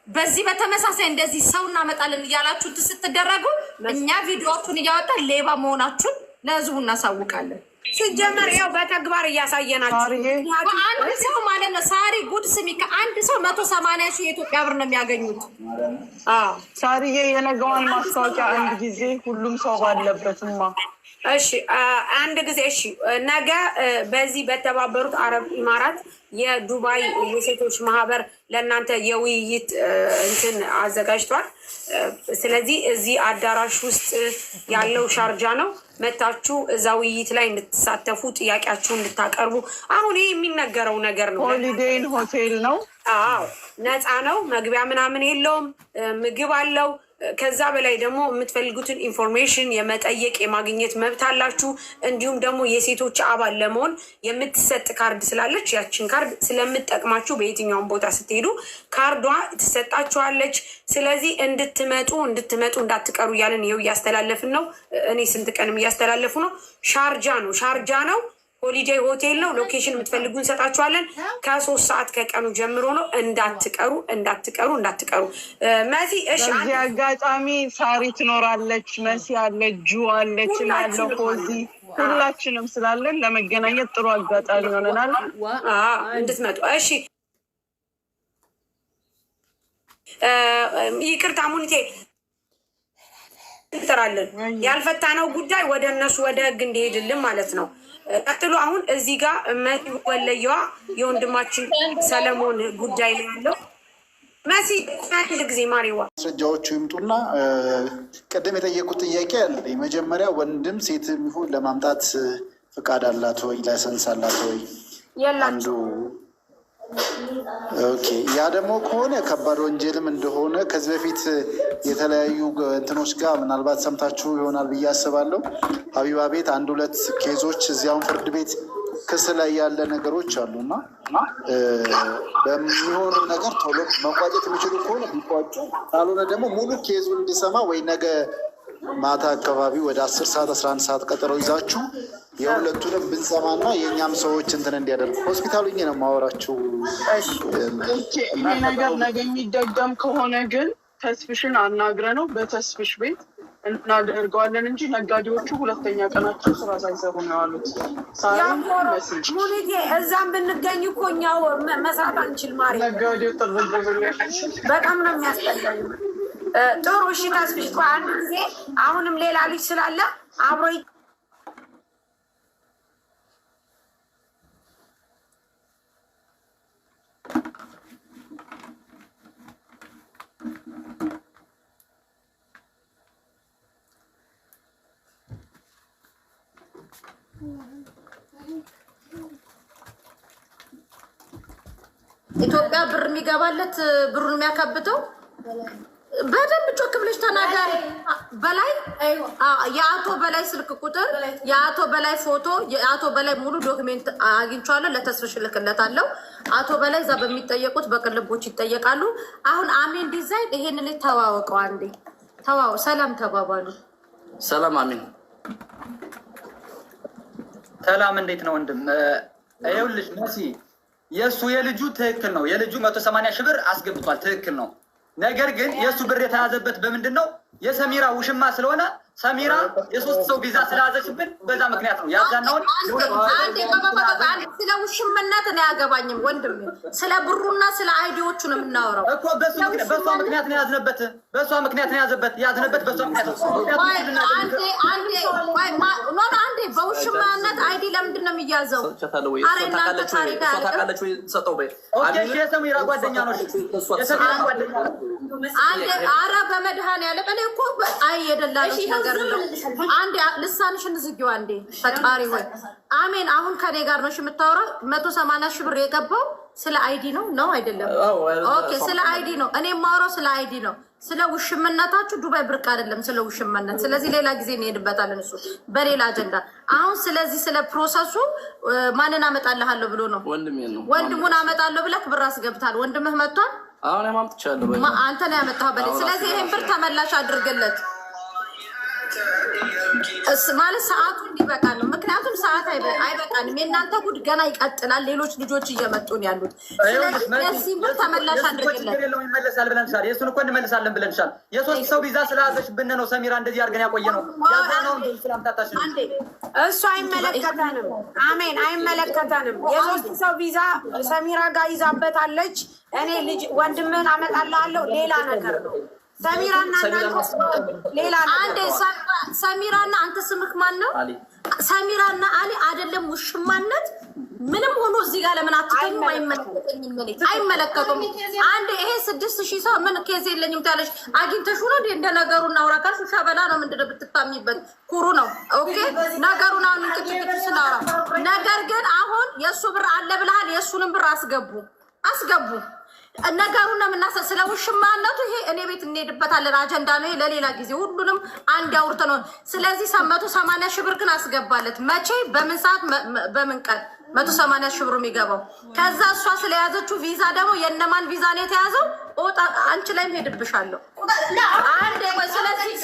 በዚህ በተመሳሳይ እንደዚህ ሰው እናመጣለን እያላችሁ ስትደረጉ እኛ ቪዲዮዎቹን እያወጣን ሌባ መሆናችሁን ለህዝቡ እናሳውቃለን። ሲጀመር ያው በተግባር እያሳየናችሁ አንድ ሰው ማለት ነው። ሳሪ ጉድ ስሚ፣ ከአንድ ሰው 180,000 የኢትዮጵያ ብር ነው የሚያገኙት። ሳሪዬ የነገዋን ማስታወቂያ አንድ ጊዜ ሁሉም ሰው ባለበትማ። እሺ አንድ ጊዜ እሺ። ነገ በዚህ በተባበሩት አረብ ኢማራት የዱባይ የሴቶች ማህበር ለእናንተ የውይይት እንትን አዘጋጅቷል። ስለዚህ እዚህ አዳራሽ ውስጥ ያለው ሻርጃ ነው። መታችሁ እዛ ውይይት ላይ እንድትሳተፉ ጥያቄያችሁ እንድታቀርቡ። አሁን ይህ የሚነገረው ነገር ነው። ሆሊዴይን ሆቴል ነው። አዎ ነፃ ነው። መግቢያ ምናምን የለውም። ምግብ አለው። ከዛ በላይ ደግሞ የምትፈልጉትን ኢንፎርሜሽን የመጠየቅ የማግኘት መብት አላችሁ። እንዲሁም ደግሞ የሴቶች አባል ለመሆን የምትሰጥ ካርድ ስላለች ያችን ካርድ ስለምትጠቅማችሁ በየትኛውን ቦታ ስትሄዱ ካርዷ ትሰጣችኋለች። ስለዚህ እንድትመጡ እንዳትቀሩ እያለን ይኸው እያስተላለፍን ነው። እኔ ስንት ቀንም እያስተላለፉ ነው። ሻርጃ ነው። ሆሊዴይ ሆቴል ነው። ሎኬሽን የምትፈልጉ እንሰጣችኋለን። ከ3 ሰዓት ከቀኑ ጀምሮ ነው። እንዳትቀሩ። መሲ እሺ፣ በዚህ አጋጣሚ ሳሪ ትኖራለች፣ መሲ አለች፣ ጁ አለች፣ ያለው ኮዚ ሁላችንም ስላለን ለመገናኘት ጥሩ አጋጣሚ ሆነናል እንድትመጡ። እሺ ይቅርታ ሙኒቴ እንጥራለን። ያልፈታነው ጉዳይ ወደ እነሱ ወደ ህግ እንዲሄድልን ማለት ነው። ቀጥሎ አሁን እዚህ ጋር መሲ ወለየዋ የወንድማችን ሰለሞን ጉዳይ ነው ያለው። መሲ አንድ ጊዜ ማሪዋ ማስረጃዎቹ ይምጡና ቅድም የጠየቁት ጥያቄ አለ። መጀመሪያ ወንድም ሴት የሚሆን ለማምጣት ፍቃድ አላት ወይ? ላይሰንስ አላት ወይ? አንዱ ኦኬ። ያ ደግሞ ከሆነ ከባድ ወንጀልም እንደሆነ ከዚህ በፊት የተለያዩ እንትኖች ጋር ምናልባት ሰምታችሁ ይሆናል ብዬ አስባለሁ። ሀቢባ ቤት 1-2 ኬዞች እዚያውን ፍርድ ቤት ክስ ላይ ያለ ነገሮች አሉና በሚሆኑ ነገር ቶሎ መቋጨት የሚችሉ ከሆነ ቢቋጩ፣ ካልሆነ ደግሞ ሙሉ ኬዙ እንዲሰማ ወይ ነገ ማታ አካባቢ ወደ 10 ሰዓት 11 ሰዓት ቀጠሮ ይዛችሁ የሁለቱንም ብንሰማና የእኛም ሰዎች እንትን እንዲያደርጉ ሆስፒታሉ ነው የማወራችሁ። ይሄ ነገር ነገ የሚደገም ከሆነ ግን ተስፍሽን አናግረ ነው በተስፍሽ ቤት እናደርገዋለን እንጂ ነጋዴዎቹ 2ኛ ቀናቸው ስራ ሳይሰሩ ነው ያሉት። ሙኒቴ እዛም ብንገኝ እኮ እኛው መስራት አንችል ማለት ነጋዴው ጥርብ በጣም ነው የሚያስጠላኝ። ጥሩ እሺ፣ ተስፍሽ አንድ ጊዜ አሁንም ሌላ ልጅ ስላለ አብሮ ኢትዮጵያ ብር የሚገባለት ብሩን የሚያካብተው በደንብ ጮክ ብለሽ ተናጋሪ። በላይ የአቶ በላይ ስልክ ቁጥር፣ የአቶ በላይ ፎቶ፣ የአቶ በላይ ሙሉ ዶክሜንት አግኝቼዋለሁ። ለተስፍሽ ልክለታለሁ። አቶ በላይ እዛ በሚጠየቁት በቅልቦች ይጠየቃሉ። አሁን አሜን ዲዛይን ይሄንን ተዋወቀው፣ አንዴ ሰላም ተባባሉ። ሰላም አሜን። ሰላም እንዴት ነው ወንድም? ይኸውልሽ መሲ የእሱ የልጁ ትክክል ነው። የልጁ 180 ሺህ ብር አስገብቷል። ትክክል ነው። ነገር ግን የእሱ ብር የተያዘበት በምንድን ነው? የሰሚራ ውሽማ ስለሆነ ሰሚራ የሶስት ሰው ቪዛ ስለያዘችብን በዛ ምክንያት ነው። ያዛናውን ስለ ውሽምነት ነው ያገባኝም ወንድም፣ ስለ ብሩና ስለ አይዲዎቹ ነው የምናወራው እኮ። በሷ ምክንያት ነው ያዝነበት። በሷ ምክንያት ነው ያዝነበት። በሷ ምክንያት አንዴ በውሽማነት አይዲ ለምንድን ነው የሚያዘው? የሰሚራ ጓደኛ ነው። የሰሚራ ጓደኛ ነው። አረ በመድኃኒዓለም እኔ እኮ የደላለች ነገር ነው። አንዴ ልሳንሽን ዝጊው አንዴ። ፈጣሪ ወይ አሜን። አሁን ከኔ ጋር ነው የምታወራው። 180 ሺህ ብር የገባው ስለ አይዲ ነው አይደለም? ኦኬ ስለ አይዲ ነው። እኔ የማወራው ስለ አይዲ ነው። ስለ ውሽምነታችሁ ዱባይ ብርቅ አይደለም፣ ስለ ውሽምነት። ስለዚህ ሌላ ጊዜ እንሄድበታለን፣ እሱ በሌላ አጀንዳ። አሁን ስለዚህ ስለ ፕሮሰሱ ማንን አመጣልሃለሁ ብሎ ነው? ወንድሙን አመጣለሁ ብለህ ብር አስገብታል። ወንድምህ መጥቷል። አሁን ያማምጥቻለሁ። አንተ ነው ያመጣኸው በላይ። ስለዚህ ይሄን ብር ተመላሽ አድርግለት ማለት ሰዓቱ እንዲበቃ ነው። ምክንያቱም ሰዓት አይበቃንም። የእናንተ ጉድ ገና ይቀጥላል። ሌሎች ልጆች እየመጡ ነው ያሉት። ስለዚህ ብር ተመላሽ አድርግለት። ይመለሳል ብለንሻል። የእሱን እኮ እንመልሳለን ብለንሻል። የሶስት ሰው ቪዛ ስለያዘችብን ነው ሰሚራ እንደዚህ አድርገን ያቆየ ነው። እሱ አይመለከተንም። አሜን አይመለከተንም። የሶስት ሰው ቪዛ ሰሚራ ጋር ይዛበታለች። እኔ ልጅ ወንድምህን አመጣልሃለሁ ሌላ ነገር ነው። ሰሚራና ሌላ አንዴ ሰሚራና አንተ ስምክ ማን ነው? ሰሚራና አሊ አይደለም። ውሽማነት ምንም ሆኖ እዚህ ጋር ለምን አትተኙ? አይመለከቱም። አንዴ ይሄ 6000 ሰው ምን ኬዝ የለኝም ታለሽ አግኝተሽ ነው እንደ ነገሩ እናውራ ካልሽ ሸበላ ነው ምንድነው ብትታሚበት ኩሩ ነው። ኦኬ ነገሩን አሁን እንቅጭ ስናወራ ነገር ግን አሁን የእሱ ብር አለ ብለሃል። የእሱንም ብር አስገቡ ነገሩን ነው የምናሰ ስለ ውሽማነቱ ይሄ እኔ ቤት እንሄድበታለን። አጀንዳ ነው ለሌላ ጊዜ። ሁሉንም አንድ አውርተ ነው። ስለዚህ 180 ሺህ ብር ግን አስገባለት። መቼ፣ በምን ሰዓት፣ በምን ቀን 180 ሺህ ብሩ የሚገባው? ከዛ እሷ ስለያዘችው ቪዛ ደግሞ የእነማን ቪዛ ነው የተያዘው? አንቺ ላይም ሄድብሻለሁ። አንዴ ወይ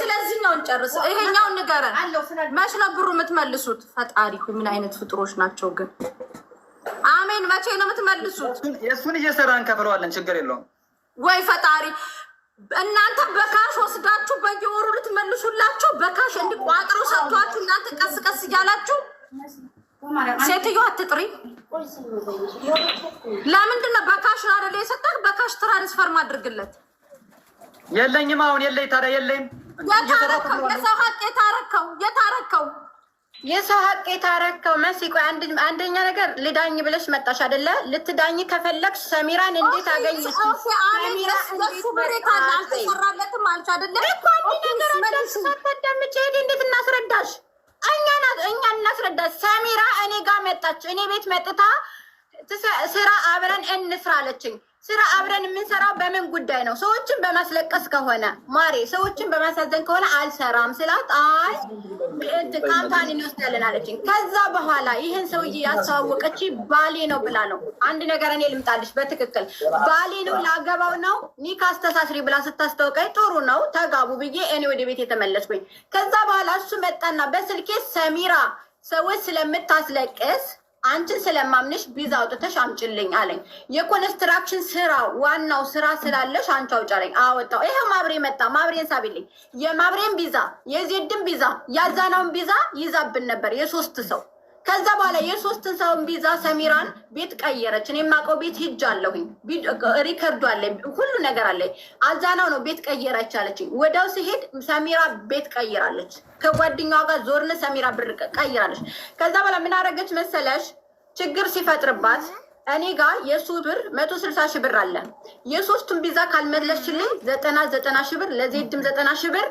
ስለዚህ ነው እንጨርስ። ይሄኛውን ንገረን። መች ነው ብሩ የምትመልሱት? ፈጣሪ ምን አይነት ፍጥሮች ናቸው ግን? አሜን መቼ ነው የምትመልሱት? የእሱን እየሰራን እንከፍለዋለን። ችግር የለውም ወይ ፈጣሪ። እናንተ በካሽ ወስዳችሁ በየወሩ ልትመልሱላችሁ በካሽ እንዲቋጥሩ ሰጥቷችሁ እናንተ ቀስ ቀስ እያላችሁ። ሴትዮ አትጥሪ። ለምንድን ነው በካሽ ነው አይደለ የሰጠን? በካሽ ትራንስፈር ማድርግለት። የለኝም አሁን የለኝ። ታዲያ የለኝም። የሰው ሀቅ የታረከው የሰው ሀቅ የታረከው መሲ። ቆይ አንደኛ ነገር ልዳኝ ብለሽ መጣሽ አይደለ? ልትዳኝ ከፈለግሽ ሰሚራን እንዴት አገኘሽ? እንዴት እናስረዳሽ? እኛ እናስረዳሽ። ሰሚራ እኔ ጋር መጣች። እኔ ቤት መጥታ ስራ አብረን እንስራ አለችኝ። ስራ አብረን የምንሰራው በምን ጉዳይ ነው? ሰዎችን በማስለቀስ ከሆነ ማሬ፣ ሰዎችን በማሳዘን ከሆነ አልሰራም ስላት፣ አይ ካምፓኒ እንወስዳለን አለችኝ። ከዛ በኋላ ይህን ሰውዬ ያስተዋወቀች ባሌ ነው ብላ ነው። አንድ ነገር እኔ ልምጣልሽ በትክክል ባሌ ነው ላገባው ነው ኒካ አስተሳስሪ ብላ ስታስታውቀኝ ጥሩ ነው ተጋቡ ብዬ እኔ ወደ ቤት የተመለስኩኝ። ከዛ በኋላ እሱ መጣና በስልኬ ሰሚራ ሰዎች ስለምታስለቅስ አንቺን ስለማምንሽ ቪዛ አውጥተሽ አምጭልኝ አለኝ። የኮንስትራክሽን ስራ ዋናው ስራ ስላለሽ አንቺ አውጪ አለኝ። አወጣው። ይሄው ማብሬ መጣ። ማብሬን ሳቢልኝ። የማብሬን ቪዛ፣ የዜድን ቪዛ፣ ያዛናውን ቪዛ ይዛብን ነበር የሶስት ሰው። ከዛ በኋላ የሶስትን ሰውን ቪዛ ሰሚራን ቤት ቀየረች። እኔ የማውቀው ቤት ሂጃለሁኝ። ሪከርዱ አለኝ፣ ሁሉ ነገር አለኝ። አዛናው ነው ቤት ቀየረች አለችኝ። ወዲያው ሲሄድ ሰሚራ ቤት ቀይራለች። ከጓደኛዋ ጋር ዞርን። ሰሚራ ብር ቀይራለች። ከዛ በኋላ ምን አደረገች መሰለሽ? ችግር ሲፈጥርባት እኔ ጋር የሱ ብር 160 ሺህ ብር አለ። የሶስቱን ቪዛ ካልመለስሽልኝ 90 ሺህ ብር፣ ለዜድም 90 ሺህ ብር፣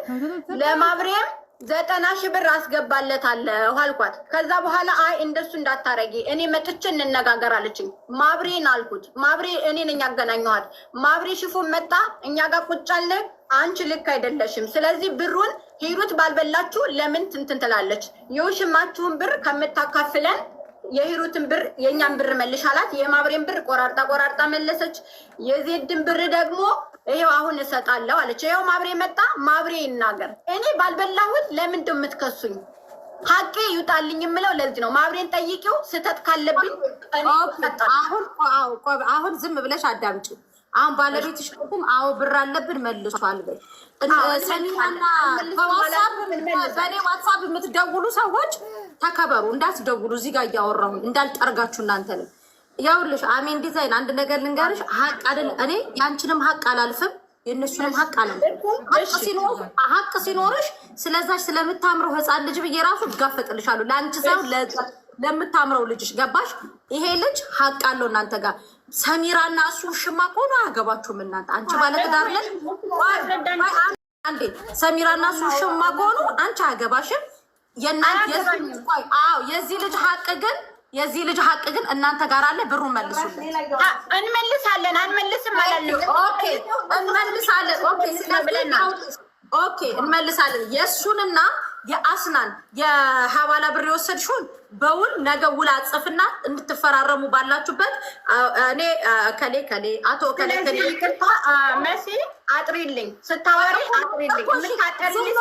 ለማብሬም 90,000 ብር አስገባለታለሁ አልኳት። ከዛ በኋላ አይ እንደሱ እንዳታረጊ እኔ መጥቼ እንነጋገር አለችኝ። ማብሬን አልኩት። ማብሬ እኔ ነኝ ያገናኘኋት። ማብሬ ሽፎን መጣ እኛ ጋር ቁጭ አለ። አንቺ ልክ አይደለሽም፣ ስለዚህ ብሩን ሂሩት ባልበላችሁ ለምን ትንትን ትላለች? የውሽማችሁን ብር ከምታካፍለን የሂሩትን ብር የእኛን ብር መልሽ አላት። የማብሬን ብር ቆራርጣ መለሰች። የዜድን ብር ደግሞ ይሄው አሁን እሰጣለሁ አለች። ይሄው ማብሬ መጣ። ማብሬ ይናገር። እኔ ባልበላሁት ለምንድን የምትከሱኝ? ሀቄ ይውጣልኝ የምለው ለዚህ ነው። ማብሬን ጠይቂው፣ ስህተት ካለብኝ አሁን ዝም ብለሽ አዳምጪ። አሁን ባለቤትሽ ቅድም አዎ ብር አለብን መልሷል በይ። ሰሚናና በእኔ ዋትሳፕ የምትደውሉ ሰዎች ተከበሩ፣ እንዳትደውሉ። እዚህ ጋር እያወራሁ እንዳልጠርጋችሁ እናንተንም። ያውልሽ አሜን ዲዛይን አንድ ነገር ልንገርሽ፣ ሀቅ አይደል እኔ ያንቺንም ሀቅ አላልፍም የእነሱንም ሀቅ አላልፍም። ሀቅ ሲኖርሽ ስለዛች ስለምታምረው ህፃን ልጅ ብዬ ራሱ እጋፈጥልሻለሁ። ለአንቺ ሳይሆን ለምታምረው ልጅሽ ገባሽ? ይሄ ልጅ ሀቅ አለው እናንተ ጋር። ሰሚራና እሱ ሽማ ከሆኑ አያገባችሁም እናንተ። አንቺ ባለትዳር ነሽ። አንዴ ሰሚራና እሱ ሽማ ከሆኑ አንቺ አያገባሽም። የዚህ ልጅ ሀቅ ግን እናንተ ጋር አለ። ብሩን መልሱልን። እንመልሳለን። አንመልስም አላለም። ኦኬ እንመልሳለን። ኦኬ እንመልሳለን። የእሱንና የአስናን የሀዋላ ብር የወሰድሽውን በውል ነገ ውል አጽፍና እንድትፈራረሙ ባላችሁበት። እኔ ከሌ አቶ ከሌ መሲ አጥሪልኝ፣ ስታወሪ አጥሪልኝ። የምታጠሪልኝ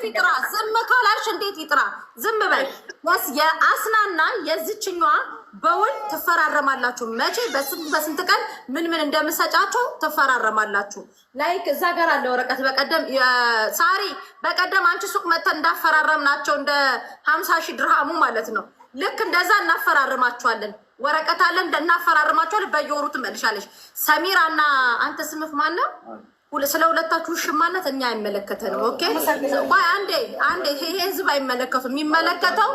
ይጥራ። ዝም ካላልሽ እንዴት ይጥራ? ዝም በል። የአስናና የዚችኛዋ በውል ትፈራረማላችሁ። መቼ በስንት ቀን ምን እንደምሰጫቸው ትፈራረማላችሁ። ላይክ እዛ ጋር አለ ወረቀት። በቀደም ሳሪ በቀደም አንቺ ሱቅ መተን እንዳፈራረም ናቸው እንደ 50,000 ድርሃሙ ማለት ነው። ልክ እንደዛ እናፈራርማችኋለን። ወረቀት አለን እናፈራርማችኋለን። በየወሩ ትመልሻለሽ። ሰሚራና አንተ ስምህ ማን ነው? ስለ ሁለታችሁ ሽማነት እኛ አይመለከተንም። ኦኬ ወይ አንዴ ይሄ ህዝብ አይመለከቱም። የሚመለከተው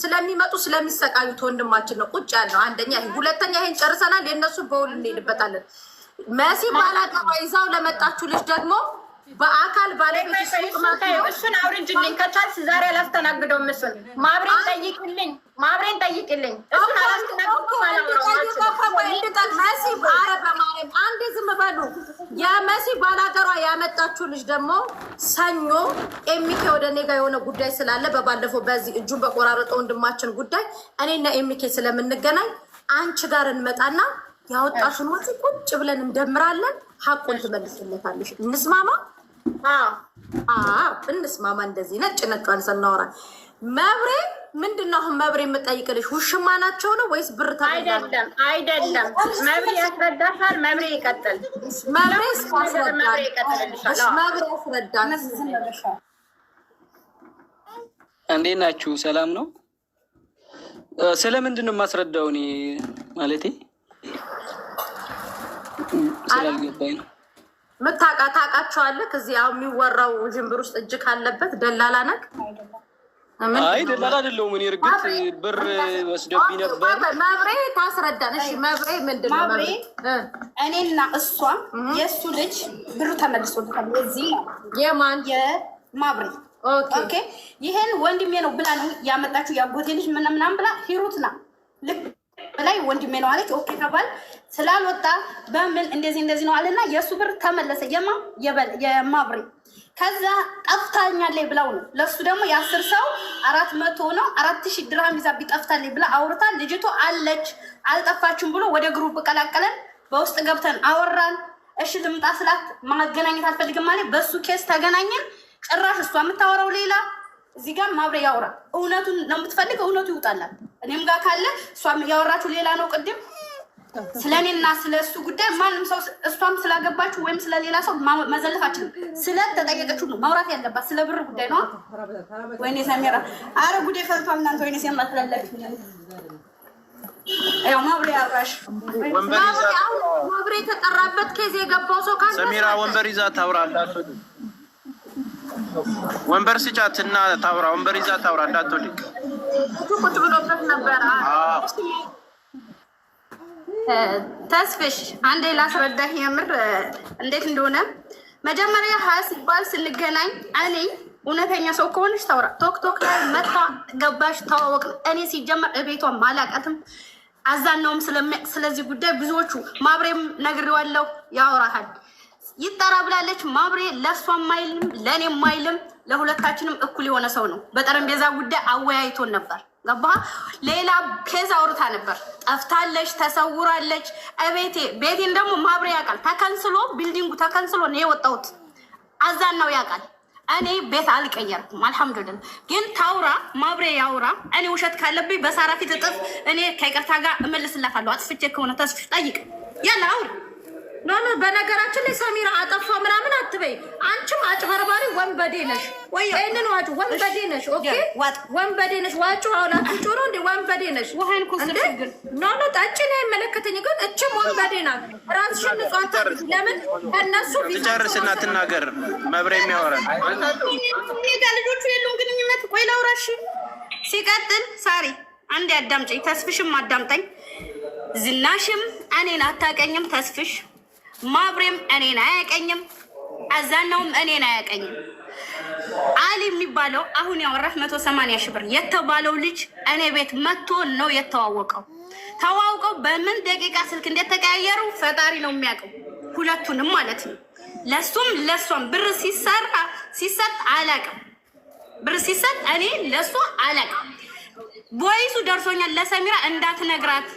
ስለሚመጡ ስለሚሰቃዩት ወንድማችን ነው ቁጭ ያለው። አንደኛ ይሄ፣ ሁለተኛ ይሄን ጨርሰናል። የእነሱ በውል እንሄድበታለን። መሲ ባላገባ ይዛው ለመጣችሁ ልጅ ደግሞ በአካል ባለቤት እሱን አውርጅልኝ ከቻልሽ። ዛሬ አላስተናግደውም። እሱን ማብሬን ጠይቅልኝ። እሱን አላስተናግደውም። አንዴ ዝም በሉ። የመሲ ባላገሯ ያመጣችሁ ልጅ ደግሞ ሰኞ ኤሚኬ ወደ እኔ ጋር የሆነ ጉዳይ ስላለ በባለፈው በዚህ እጁን በቆራረጠው ወንድማችን ጉዳይ እኔና ኤሚኬ ስለምንገናኝ አንቺ ጋር እንመጣና ያወጣሽን ወጪ ቁጭ ብለን እንደምራለን። ሀቁን ትመልስለታለሽ። እንስማማ? እንስማማ። እንደዚህ ነጭ ነጯን ስናወራ መብሬ ምንድን ነው አሁን መብሬ የምጠይቅልሽ ውሽማ ናቸው ነው ወይስ ብር? አይደለም። መብሬ ያስረዳሻል። መብሬ ይቀጥል። መብሬ ያስረዳል። እንዴት ናችሁ? ሰላም ነው። ስለምንድን ነው የማስረዳው? እኔ ማለቴ ስላልገባኝ ነው። ታውቃቸዋለህ? ከዚህ አሁን የሚወራው ዥንብር ውስጥ እጅ ካለበት ደላላ ነህ? አይ ደላላ አይደለሁም እኔ። እርግጥ ብር ወስደብኝ ነበር። መብሬ ታስረዳን። እሺ መብሬ ምንድን ነው? መብሬ እኔና እሷ የእሱ ልጅ ብሩ ተመልሶልታል። እዚህ የማን የማብሬ ኦኬ። ይሄን ወንድሜ ነው ብላ ነው ያመጣችሁ። ያጎቴ ልጅ ምናምን ብላ ሂሩት ና ልክ ላይ ወንድሜ ነው አለች። ኦኬ ተባል። ስላልወጣ በምን እንደዚህ ነው አለና የእሱ ብር ተመለሰ። የማብሬ ከዛ ጠፍታኛለች ብላው ነው። ለሱ ደግሞ የ10 ሰው 400 ነው 4,000 ድርሃም ይዛ ቢጠፍታለች ብላ አውርታ ልጅቷ አለች አልጠፋችም ብሎ ወደ ግሩፕ ቀላቀለን። በውስጥ ገብተን አወራን። እሺ ልምጣ ስላት ማገናኘት አልፈልግም ማለት በሱ ኬስ ተገናኘን። ጭራሽ እሷ የምታወራው ሌላ፣ እዚህ ጋር ማብሬ ያወራ። እውነቱን ነው የምትፈልግ፣ እውነቱ ይውጣላል። እኔም ጋር ካለ እሷም ያወራችሁ ሌላ ነው። ቅድም ስለ እኔና ስለ እሱ ጉዳይ ማንም ሰው እሷም ስላገባችሁ ወይም ስለሌላ ሰው መዘለፋችን ስለተጠየቀችው ነው ማውራት ያለባት። ስለ ብር ጉዳይ ነው። ወይኔ ሰሜራ፣ አረ ጉዴ ፈልቷል እናንተ። ወይኔ ሰሜራ ትላለች። ያው ማብሬ ያወራሽ ማብሬ የተጠራበት ኬዝ የገባው ሰው ካለ ሰሜራ ወንበር ይዛ ታውራላችሁ። ወንበር ስጫት እና ታውራ። ወንበር ይዛ ታውራ። እንዳትወድቅ ቁጭ ብሎበት ነበር። ተስፍሽ አንዴ ላስረዳህ የምር እንዴት እንደሆነ። መጀመሪያ ሀያ ሲባል ስንገናኝ እኔ እውነተኛ ሰው ከሆነች ታውራ። ቶክ ላይ መታ ገባሽ ተዋወቅ። እኔ ሲጀመር እቤቷን ማላቃትም አዛናውም ስለዚህ ጉዳይ ብዙዎቹ ማብሬም ነግሬዋለሁ፣ ያወራሃል ይጠራ ብላለች። ማብሬ ለእሷ ማይልም ለእኔ ማይልም ለሁለታችንም እኩል የሆነ ሰው ነው። በጠረጴዛ ጉዳይ አወያይቶን ነበር። ገባ ሌላ ኬዝ አውርታ ነበር። ጠፍታለች፣ ተሰውራለች። ቤቴን ደግሞ ማብሬ ያውቃል። ተከንስሎ ቢልዲንጉ ተከንስሎ ነው የወጣሁት። አዛናው ያውቃል። እኔ ቤት አልቀየርኩም። አልሐምዱሊላህ። ግን ታውራ ማብሬ ያውራ። እኔ ውሸት ካለብኝ በሳራ ፊት እጥፍ እኔ ከይቅርታ ጋር እመልስላታለሁ። አጥፍቼ ከሆነ ተስፍሽ ጠይቅ ያለ አውራ። ኖ በነገራችን ላይ ሰሚራ አጠፋ ምናምን አትበይ። አንቺም አጭበርባሪ ወንበዴ ነሽ። ይሄንን ዋጭ ወንበዴ ነሽ። ኦኬ ወንበዴ ነሽ። ዋጭ አውላት ጮሮ እንደ ወንበዴ ነሽ። ወሃን ኮስል ችግር ኖ ጠጪ ነው አይመለከተኝ። ግን እችም ወንበዴ ናት። ራስሽን ንጻታ ለምን ከነሱ ትጨርስና ትናገር። መብሬ የሚያወራ ልጆቹ የሉም ግንኙነት። ቆይ ላውራሽ። ሲቀጥል ሳሪ አንድ አዳምጪኝ፣ ተስፍሽም አዳምጠኝ። ዝናሽም እኔን አታቀኝም። ተስፍሽ ማብሬም እኔን አያቀኝም። አዛናውም እኔን አያቀኝም። አሊ የሚባለው አሁን ያወራህ 180 ሺህ ብር የተባለው ልጅ እኔ ቤት መጥቶ ነው የተዋወቀው። ተዋውቀው በምን ደቂቃ ስልክ እንደተቀያየሩ ፈጣሪ ነው የሚያውቀው፣ ሁለቱንም ማለት ነው። ለሱም ለሷም ብር ሲሰጥ አላውቅም። ብር ሲሰጥ እኔ ለሱ አላውቅም። ቦይሱ ደርሶኛል። ለሰሚራ እንዳትነግራት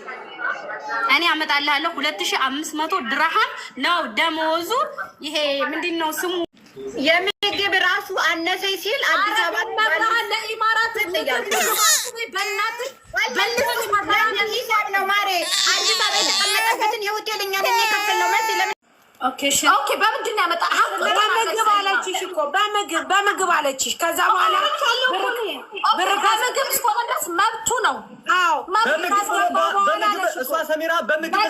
እኔ አመጣልሃለሁ። 2500 ድርሃም ነው ደመወዙ። ይሄ ምንድነው ስሙ? የምግብ ራሱ አነሰኝ ሲል አዲስ አበባ ለኢማራት ነው ማሬ። አዲስ አበባ የተቀመጠበትን የሆቴልኛ የሚከፍል ነው መስ ኦኬ በምንድን ነው ያመጣ? በምግብ አለችሽ እኮ በምግብ አለችሽ። ከዛ በኋላ በምግብ እስከሆነ ድረስ መብቱ ነው። አዎ እሷ ሰሚራ በምግብ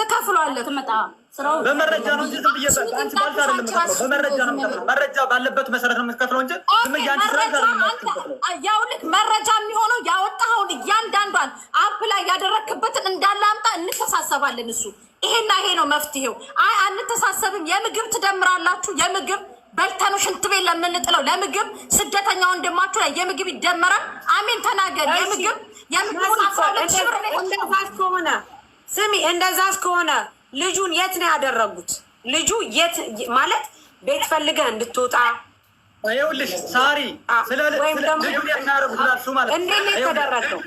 ትከፍሏለህ። ትመጣ ስራው በመረጃ ነው እንጂ ዝም ብዬ አንቺ ባልታ አይደለም የምትከፍለው። በመረጃ ነው የምትከፍለው። መረጃ ባለበት መሰረት ነው የምትከፍለው እንጂ ዝም ብዬ አንቺ ስራ አይደለም የምትከፍለው። ያው ልክ መረጃ የሚሆነው ያወጣኸውን እያንዳንዷን አፕ ላይ ያደረክበትን እንዳለ አምጣ፣ እንተሳሰባለን። እሱ ይሄና ይሄ ነው መፍትሄው። አይ አንተሳሰብም። የምግብ ትደምራላችሁ። የምግብ በልተኑ ሽንት ቤት ለምንጥለው ለምግብ ስደተኛ ወንድማችሁ ላይ የምግብ ይደመራል። አሜን ተናገር። የምግብ ከሆነ ስሚ፣ እንደዛ እስከሆነ ልጁን የት ነው ያደረጉት? ልጁ የት ማለት ቤት ፈልገህ እንድትወጣ ይኸውልሽ ሳሪ፣ ስለ ልጁን የት ነው ያደረጉት ማለት ነው። እንዴት ነው የተደረገው?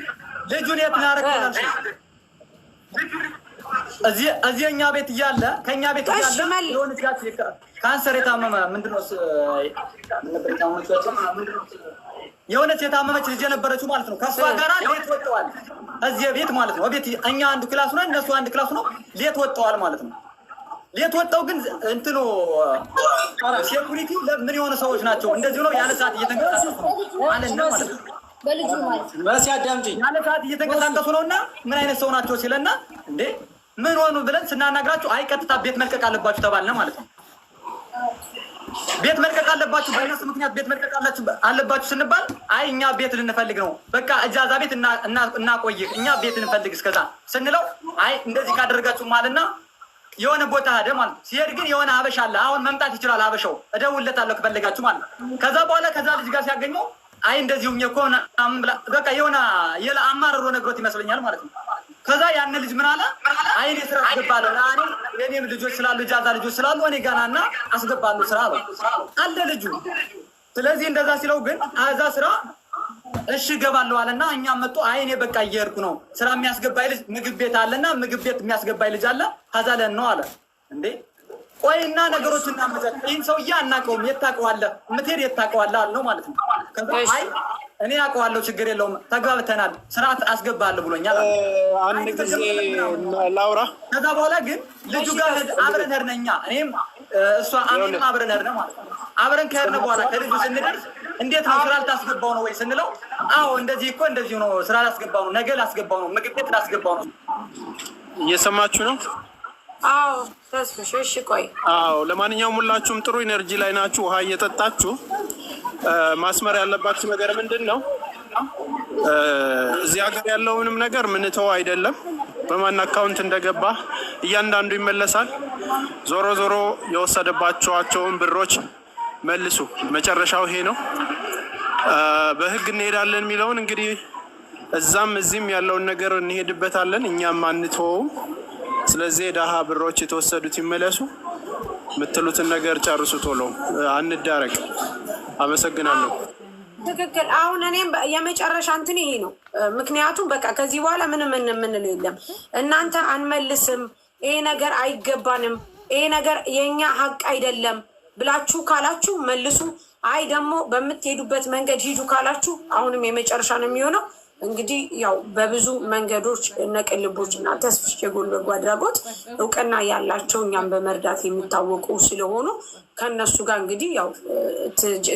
ልጁን የት ነው ያደረጉት? እዚህ እኛ ቤት እያለ ከእኛ ቤት እያለ የሆነች ካንሰር የታመመ ምንድነው የሆነች የታመመች ልጅ የነበረችው ማለት ነው። ከእሷ ጋር ሌት ወጥተዋል። እዚህ ቤት ማለት ነው። ቤት እኛ አንዱ ክላስ ነው፣ እነሱ አንድ ክላስ ነው። ሌት ወጥተዋል ማለት ነው። ሌት ወጥተው ግን እንትኑ ሴኩሪቲ ምን የሆነ ሰዎች ናቸው እንደዚህ ነው ያለ ሰዓት እየተንቀሳቀሱ ነው ማለት ነው። በልጁ ማለት መሲ አዳምጪ ያለ ሰዓት እየተንቀሳቀሱ ነውና ምን አይነት ሰው ናቸው ሲለና እንዴ ምን ሆኑ ብለን ስናናግራቸው አይ ቀጥታ ቤት መልቀቅ አለባችሁ ተባልነ ማለት ነው። ቤት መልቀቅ አለባችሁ በእነሱ ምክንያት ቤት መልቀቅ አለባችሁ ስንባል አይ እኛ ቤት ልንፈልግ ነው፣ በቃ እጃዛ ቤት እናቆይ፣ እኛ ቤት እንፈልግ እስከዛ ስንለው አይ እንደዚህ ካደረጋችሁ ማለትና የሆነ ቦታ ሄደ ማለት ነው። ሲሄድ ግን የሆነ ሀበሻ አለ፣ አሁን መምጣት ይችላል ሀበሻው፣ እደውልለታለሁ ከፈለጋችሁ ማለት ነው። ከዛ በኋላ ከዛ ልጅ ጋር ሲያገኘው አይ እንደዚሁ እኮ በቃ የሆነ አማርሮ ነግሮት ይመስለኛል ማለት ነው። ከዛ ያን ልጅ ምን አለ አይ እኔ ስራ አስገባለሁ፣ የኔም ልጆች ስላሉ ጃዛ ልጆች ስላሉ እኔ ጋናና አስገባለሁ ስራ አለ ልጁ። ስለዚህ እንደዛ ሲለው ግን አዛ ስራ እሺ ገባለሁ አለና እኛም መጥቶ አይ እኔ በቃ እየሄድኩ ነው፣ ስራ የሚያስገባኝ ልጅ ምግብ ቤት አለና ምግብ ቤት የሚያስገባኝ ልጅ አለ ከዛ ለን ነው አለ። እንዴ ቆይና ነገሮችን እናመጣ፣ ይህን ሰውዬ አናውቀውም፣ የት ታውቀዋለህ? የምትሄድ የት ታውቀዋለህ አልነው ማለት ነው። ከዛ አይ እኔ አውቀዋለሁ ችግር የለውም ተግባብተናል፣ ስርዓት አስገባለሁ ብሎኛል። አንድ ጊዜ ላውራ። ከዛ በኋላ ግን ልጁ ጋር አብረን ሄድን እኛ፣ እኔም እሷ አሜንም አብረን ሄድን ማለት ነው። አብረን ከሄድን በኋላ ከልጁ ስንደርስ እንዴት ነው ስራ ልታስገባው ነው ወይ ስንለው አዎ እንደዚህ እኮ እንደዚሁ ነው፣ ስራ ላስገባው ነው፣ ነገ ላስገባው ነው፣ ምግብ ቤት ላስገባው ነው። እየሰማችሁ ነው? አዎ ተስፍሽ። እሺ ቆይ አዎ፣ ለማንኛውም ሁላችሁም ጥሩ ኢነርጂ ላይ ናችሁ፣ ውሃ እየጠጣችሁ ማስመር ያለባችሁ ነገር ምንድን ነው? እዚህ ሀገር ያለውንም ነገር ምንተው አይደለም። በማን አካውንት እንደገባ እያንዳንዱ ይመለሳል። ዞሮ ዞሮ የወሰደባቸውን ብሮች መልሱ። መጨረሻው ይሄ ነው። በህግ እንሄዳለን የሚለውን እንግዲህ እዛም እዚህም ያለውን ነገር እንሄድበታለን። እኛም አንተውም። ስለዚህ የዳሃ ብሮች የተወሰዱት ይመለሱ። የምትሉትን ነገር ጨርሱ። ቶሎ አንዳረቅ። አመሰግናለሁ። ትክክል። አሁን እኔም የመጨረሻ እንትን ይሄ ነው። ምክንያቱም በቃ ከዚህ በኋላ ምንም የምንለው የለም። እናንተ አንመልስም፣ ይሄ ነገር አይገባንም፣ ይሄ ነገር የኛ ሀቅ አይደለም ብላችሁ ካላችሁ መልሱ። አይ ደግሞ በምትሄዱበት መንገድ ሂዱ ካላችሁ አሁንም የመጨረሻ ነው የሚሆነው። እንግዲህ ያው በብዙ መንገዶች ነቅልቦች እና ተስፍሽ የጎል በጎ አድራጎት እውቅና ያላቸው እኛም በመርዳት የሚታወቁ ስለሆኑ ከነሱ ጋር እንግዲህ ያው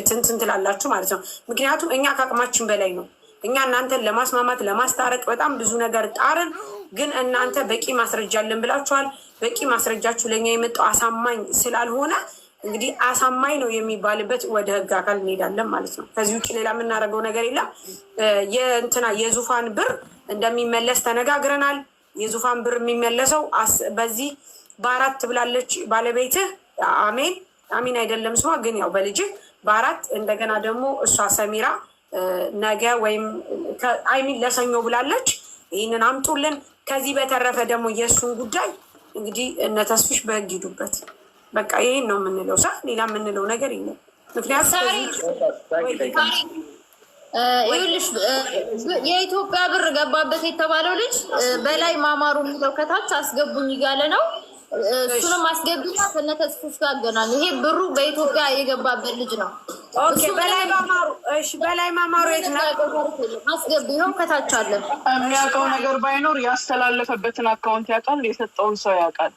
ትንትን ትላላችሁ ማለት ነው። ምክንያቱም እኛ ከአቅማችን በላይ ነው። እኛ እናንተን ለማስማማት ለማስታረቅ በጣም ብዙ ነገር ጣርን፣ ግን እናንተ በቂ ማስረጃ አለን ብላችኋል። በቂ ማስረጃችሁ ለእኛ የመጣው አሳማኝ ስላልሆነ እንግዲህ አሳማኝ ነው የሚባልበት ወደ ህግ አካል እንሄዳለን ማለት ነው። ከዚህ ውጭ ሌላ የምናደርገው ነገር የለም። የዙፋን ብር እንደሚመለስ ተነጋግረናል። የዙፋን ብር የሚመለሰው በዚህ በ4 ብላለች ባለቤትህ። አሜን አሚን አይደለም ስሟ ግን ያው በልጅህ በ4 እንደገና ደግሞ እሷ ሰሚራ ነገ ወይም አይሚን ለሰኞ ብላለች። ይህንን አምጡልን። ከዚህ በተረፈ ደግሞ የእሱን ጉዳይ እንግዲህ እነ ተስፍሽ በህግ ሂዱበት። በቃ ይሄን ነው የምንለው። ሳ ሌላ የምንለው ነገር የለም። ምክንያቱም ይኸውልሽ የኢትዮጵያ ብር ገባበት የተባለው ልጅ በላይ ማማሩ የሚለው ከታች አስገቡኝ እያለ ነው። እሱንም አስገቡና ከነ ተስፍሽ ጋር አገናኙ። ይሄ ብሩ በኢትዮጵያ የገባበት ልጅ ነው። ኦኬ በላይ ማማሩ። እሺ በላይ ማማሩ የት ነው? አስገቡ። ይኸው ከታች አለ። የሚያውቀው ነገር ባይኖር ያስተላለፈበትን አካውንት ያውቃል፣ የሰጠውን ሰው ያውቃል።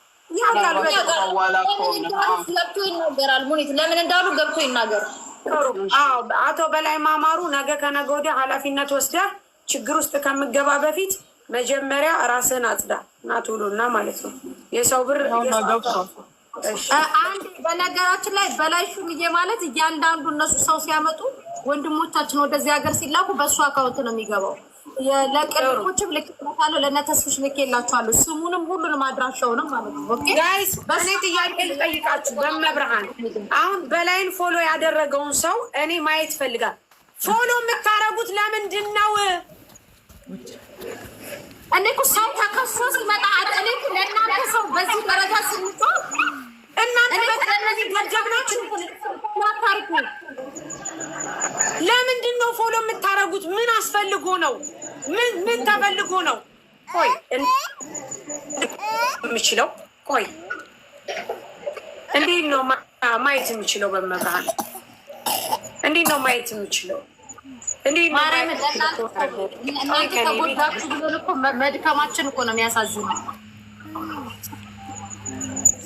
ገብቶ ይናገራል። ሙኒት ለምን እንዳሉ ገብቶ ይናገር። አቶ በላይ ማማሩ ነገ ከነገ ወዲያ ኃላፊነት ወስደህ ችግር ውስጥ ከምገባ በፊት መጀመሪያ ራስህን አጽዳ እና ቶሎና ማለት ነው። የሰው ብር አንድ በነገራችን ላይ በላይ ሹምዬ ማለት እያንዳንዱ እነሱ ሰው ሲያመጡ ወንድሞቻችን ወደዚህ ሀገር ሲላኩ በእሱ አካውንት ነው የሚገባው። ለቅርቦችም ልክላታለሁ ለእነ ተስፍሽ ልኬላችኋለሁ። ስሙንም ሁሉንም አድራሻውንም ማለት ነው። ጋይስ እኔ ጥያቄ ልጠይቃችሁ በመብርሃን አሁን በላይን ፎሎ ያደረገውን ሰው እኔ ማየት ፈልጋል። ፎሎ የምታደርጉት ለምንድን ነው? እኔ እኮ ሰው ተከሶ ሲመጣ እኔ ለእናንተ ሰው በዚህ ደረጃ ስንጮ እናንተ በእነዚህ ገንዘብናችን ታርኩ። ለምንድን ነው ፎሎ የምታደርጉት? ምን አስፈልጎ ነው? ምን ተፈልጎ ነው? ቆይ የምችለው ቆይ እንዴት ነው ማየት የምችለው? በመብርሃን እንዴት ነው ማየት የምችለው? መድከማችን እኮ ነው የሚያሳዝነው።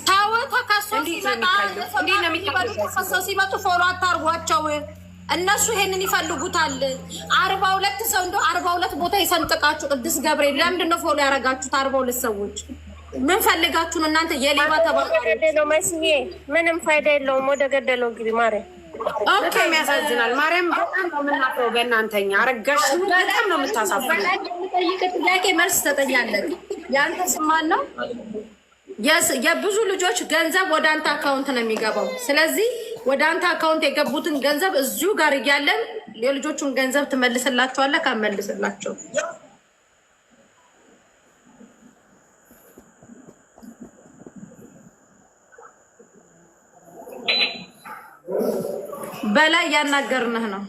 ሰው ተከሶ ሲመጡ ፎሎ አታርጓቸው። እነሱ ይሄንን ይፈልጉታል። 42 ሰው እንደው 42 ቦታ ይሰንጥቃችሁ። ቅዱስ ገብርኤል ለምንድን ነው ፎሎ ያደረጋችሁት? 42 ሰዎች ምን ፈልጋችሁ ነው እናንተ? የሌባ ተባባሪ ነው መስዬ። ምንም ፋይዳ የለውም። ወደ ገደለው ግቢ ማርያም። በጣም ያሳዝናል። ማርያም በጣም ነው የምናፍረው በእናንተኛ። አረጋሽ በጣም ነው የምታሳፍሩ። ጠይቅ ጥያቄ መልስ ተጠኛለን። ያንተ ስማን ነው የብዙ ልጆች ገንዘብ ወደ አንተ አካውንት ነው የሚገባው። ስለዚህ ወደ አንተ አካውንት የገቡትን ገንዘብ እዚሁ ጋር እያለን የልጆቹን ገንዘብ ትመልስላቸዋለህ። ካመልስላቸው በላይ ያናገርንህ ነው።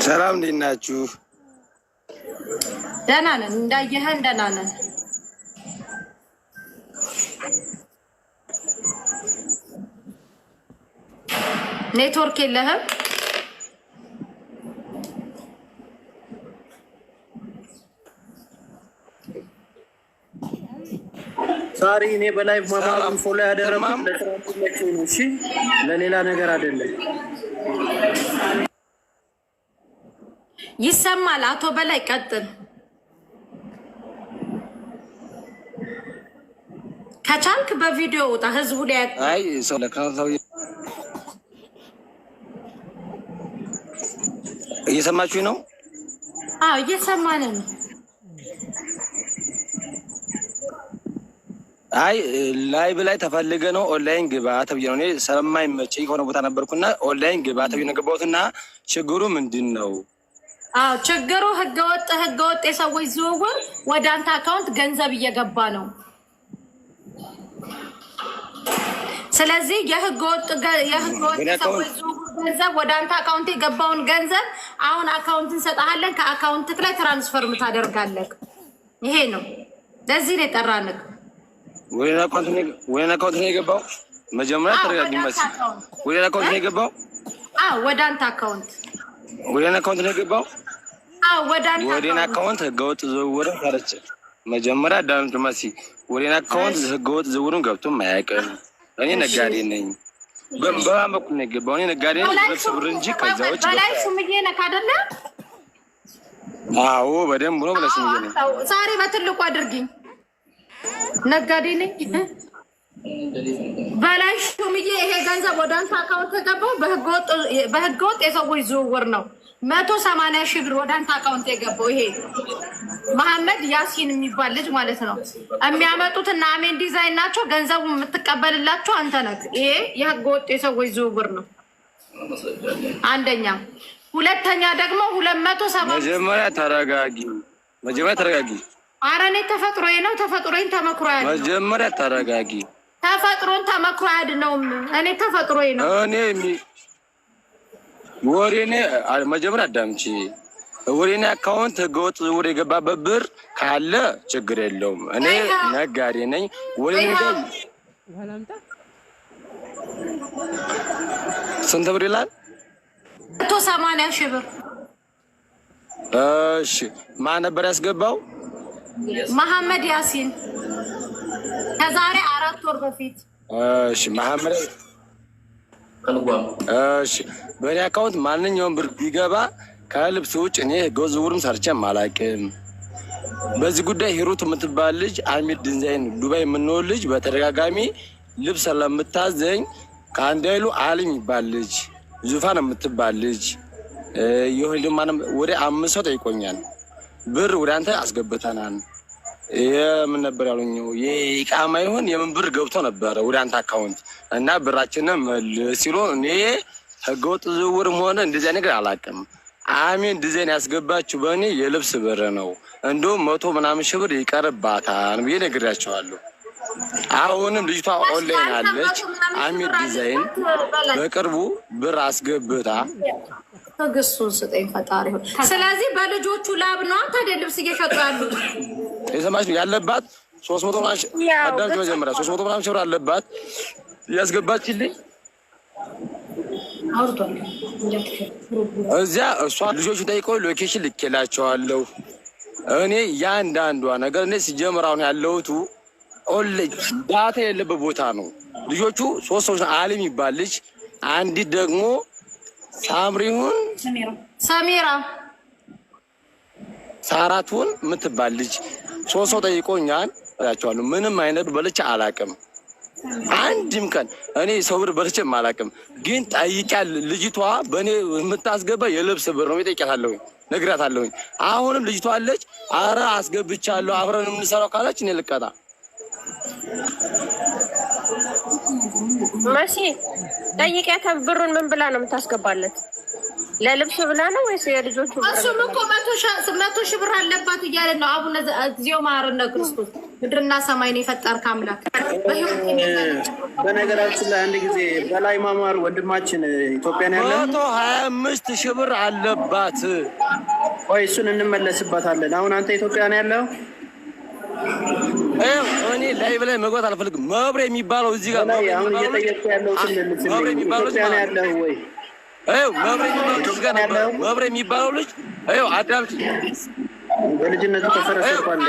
ሰላም እንዴት ናችሁ? ደህና ነን። እንዳየኸን ደህና ነን። ኔትወርክ የለህም? ሳሪ እኔ በላይ ማማሩን ፎሎ ያደረኩት ለስራችሁ ነው። እሺ ለሌላ ነገር አይደለም። ይሰማል። አቶ በላይ ቀጥል። ከቻልክ በቪዲዮ ውጣ። ህዝቡ ላይ አይ ሰው ለካታው እየሰማችሁ ነው? አዎ እየሰማን ነው። አይ ላይቭ ላይ ተፈልገ ነው ኦንላይን ግባ ተብዬ ነው። እኔ ስለማይመቸኝ ከሆነ ቦታ ነበርኩና ኦንላይን ግባ ተብዬ ነው ገባሁትና ችግሩ ምንድን ነው? አዎ ችግሩ ህገወጥ የሰዎች ዝውውር ወደ አንተ አካውንት ገንዘብ እየገባ ነው። ስለዚህ የህገወጥ የሰዎች ዝውውር ገንዘብ ወደ አንተ አካውንት የገባውን ገንዘብ አሁን አካውንት እንሰጥሃለን፣ ከአካውንትክ ላይ ትራንስፈር ታደርጋለህ። ይሄ ነው። ለዚህ ነው የጠራንክ። ወይና አካውንት ነው የገባው። መጀመሪያ ተረጋጊ መሲ። ወይና አካውንት ነው የገባው። ወደ አንተ አካውንት ወይና አካውንት ነው የገባው። ወደ አካውንት ህገወጥ ዝውውር ታረጨ። መጀመሪያ ዳንቱ መሲ ወይና አካውንት ህገወጥ ዝውውሩን ገብቶም አያውቅም። እኔ ነጋዴ ነኝ። በማን በኩል ነው የገባው? እኔ ነጋዴ ነኝ። በስብር እንጂ ከዛ ውጭ በላይ ሹምዬ ነህ አይደለ? አዎ በደንብ ነው ብለሽ ነው። ዛሬ በትልቁ አድርጊኝ። ነጋዴ ነኝ። በላይ ሹምዬ ይሄ ገንዘብ ወደ አንተ አካውንት የገባው በህገወጥ የሰዎች ዝውውር ነው። 180 ሺህ ብር ወደ አንተ አካውንት የገባው ይሄ መሐመድ ያሲን የሚባል ልጅ ማለት ነው። የሚያመጡት እና አሜን ዲዛይን ናቸው። ገንዘቡ የምትቀበልላቸው አንተ ነህ። ይሄ የህገወጥ የሰዎች ዝውውር ነው። አንደኛ። ሁለተኛ ደግሞ 270 መጀመሪያ ተረጋጊ። ኧረ እኔ ተፈጥሮዬ ነው። ተፈጥሮዬን ተመክሮ ያድነው። መጀመሪያ ተረጋጊ። ተፈጥሮን ተመክሮ ያድነውም። እኔ ተፈጥሮዬ ነው። ወሬኔ መጀመሪያ አዳምጪ። ወሬኔ አካውንት ህገወጥ ዝውውር የገባበት ብር ካለ ችግር የለውም። እኔ ነጋዴ ነኝ። ወሬኔ ስንት ብር ይላል? 180 ሺህ ብር። እሺ ማን ነበር ያስገባው? መሐመድ ያሲን ከዛሬ 4 ወር በፊት። እሺ መሐመድ እሺ በእኔ አካውንት ማንኛውም ብር ቢገባ ከልብስ ውጭ እኔ ህገወጥ ዝውውርም ሰርቼም አላውቅም። በዚህ ጉዳይ ሂሩት የምትባል ልጅ አሚር ዲዛይን ዱባይ የምንሆን ልጅ በተደጋጋሚ ልብስ ለምታዘኝ ከአንድ ኃይሉ አልም ይባል ልጅ ዙፋን የምትባል ልጅ ይሁን ወደ 5 ሰው ጠይቆኛል። ብር ወደ አንተ አስገብተናል። የምን ነበር ያሉኝ? የኢቃማ ይሁን የምን ብር ገብቶ ነበር ወደ አንተ አካውንት እና ብራችንን መልስ ሲሉ እኔ ህገወጥ ዝውውርም ሆነ እንደዚያ ነገር አላውቅም። አሜን ዲዛይን ያስገባችሁ በእኔ የልብስ ብር ነው። እንደውም 100 ምናምን ሺህ ብር ይቀርባታል ብዬ ነግሬያቸዋለሁ። አሁንም ልጅቷ ኦንላይን አለች። አሚር ዲዛይን በቅርቡ ብር አስገብታ ትዕግስቱን ስጠኝ ፈጣሪ ሆይ። ስለዚህ በልጆቹ ላብ ነው ታዲያ ልብስ እየሸጡ ያሉት። የሰማሽ ነው ያለባት 300 ምናምን አዳምጪ። መጀመሪያ 300 ምናምን ሺህ ብር አለባት ያስገባችልኝ። እዚያ እሷ ልጆቹ ጠይቀው ሎኬሽን ልኬላቸዋለሁ። እኔ ያንዳንዷ ነገር እኔ ሲጀምር አሁን ያለሁት ዳታ የሌለበት ቦታ ነው። ልጆቹ 3 ሰዎች አሊም ይባል ልጅ፣ አንዲት ደግሞ ሳምሪሁን ሰሚራ ሳራቱን የምትባል ልጅ 3 ሰው ጠይቆኛል ያቸዋለሁ። ምንም አይነት በልቼ አላውቅም። አንድም ቀን እኔ ሰው ብር በልቼም አላውቅም። ግን ጠይቂያ ልጅቷ በእኔ የምታስገባ የልብስ ብር ነው ጠይቂያታለሁኝ፣ ነግራታለሁኝ። አሁንም ልጅቷ አለች። አረ አስገብቻለሁ አብረን የምንሰራው ካለች እኔ ልቀጣ። መሲ ጠይቂያት። ብሩን ምን ብላ ነው የምታስገባለት? ለልብስ ብላ ነው ወይስ የልጆቹ ብር? እሱም እኮ 100 ሺህ ብር አለባት እያለ ነው። አቡነ እግዚኦ መሐረነ ክርስቶስ ምድርና ሰማይን የፈጠርክ አምላክ። በነገራችን ላይ አንድ ጊዜ በላይ ማማር ወንድማችን ኢትዮጵያን ያለ 125 ሺህ ብር አለባት። ቆይ እሱን እንመለስበታለን። አሁን አንተ ኢትዮጵያን ያለው እኔ ላይቭ ላይ መግባት አልፈልግም። መብሬ የሚባለው እዚህ ጋር አሁን እየጠየቅኩ ያለው መብሬ የሚባለው ኢትዮጵያን ያለው ወይ መብሬ የሚባለው ልጅ አዳምጪ። በልጅነቱ ተፈረሰኳል።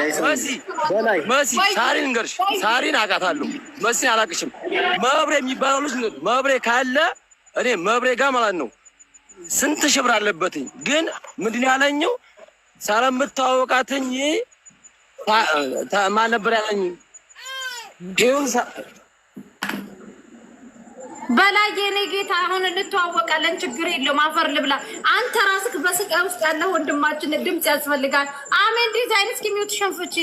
መሲ ሳሪን እንገርሽ፣ ሳሪን አውቃታለሁ። መሲን አላውቅሽም። መብሬ የሚባለው ልጅ መብሬ ካለ እኔ መብሬ ጋር ማለት ነው ስንት ሺህ ብር አለበትኝ። ግን ምንድን ያለኝው ሳለምታወቃትኝ ማን ነበር ያለኝ? በላይ የኔ ጌታ አሁን እንተዋወቃለን፣ ችግር የለውም። አፈር ልብላ። አንተ ራስህ በስቃይ ውስጥ ያለ ወንድማችን ድምጽ ያስፈልጋል። አሜን ዲዛይን እስኪ ሚውት ሸንፍቺ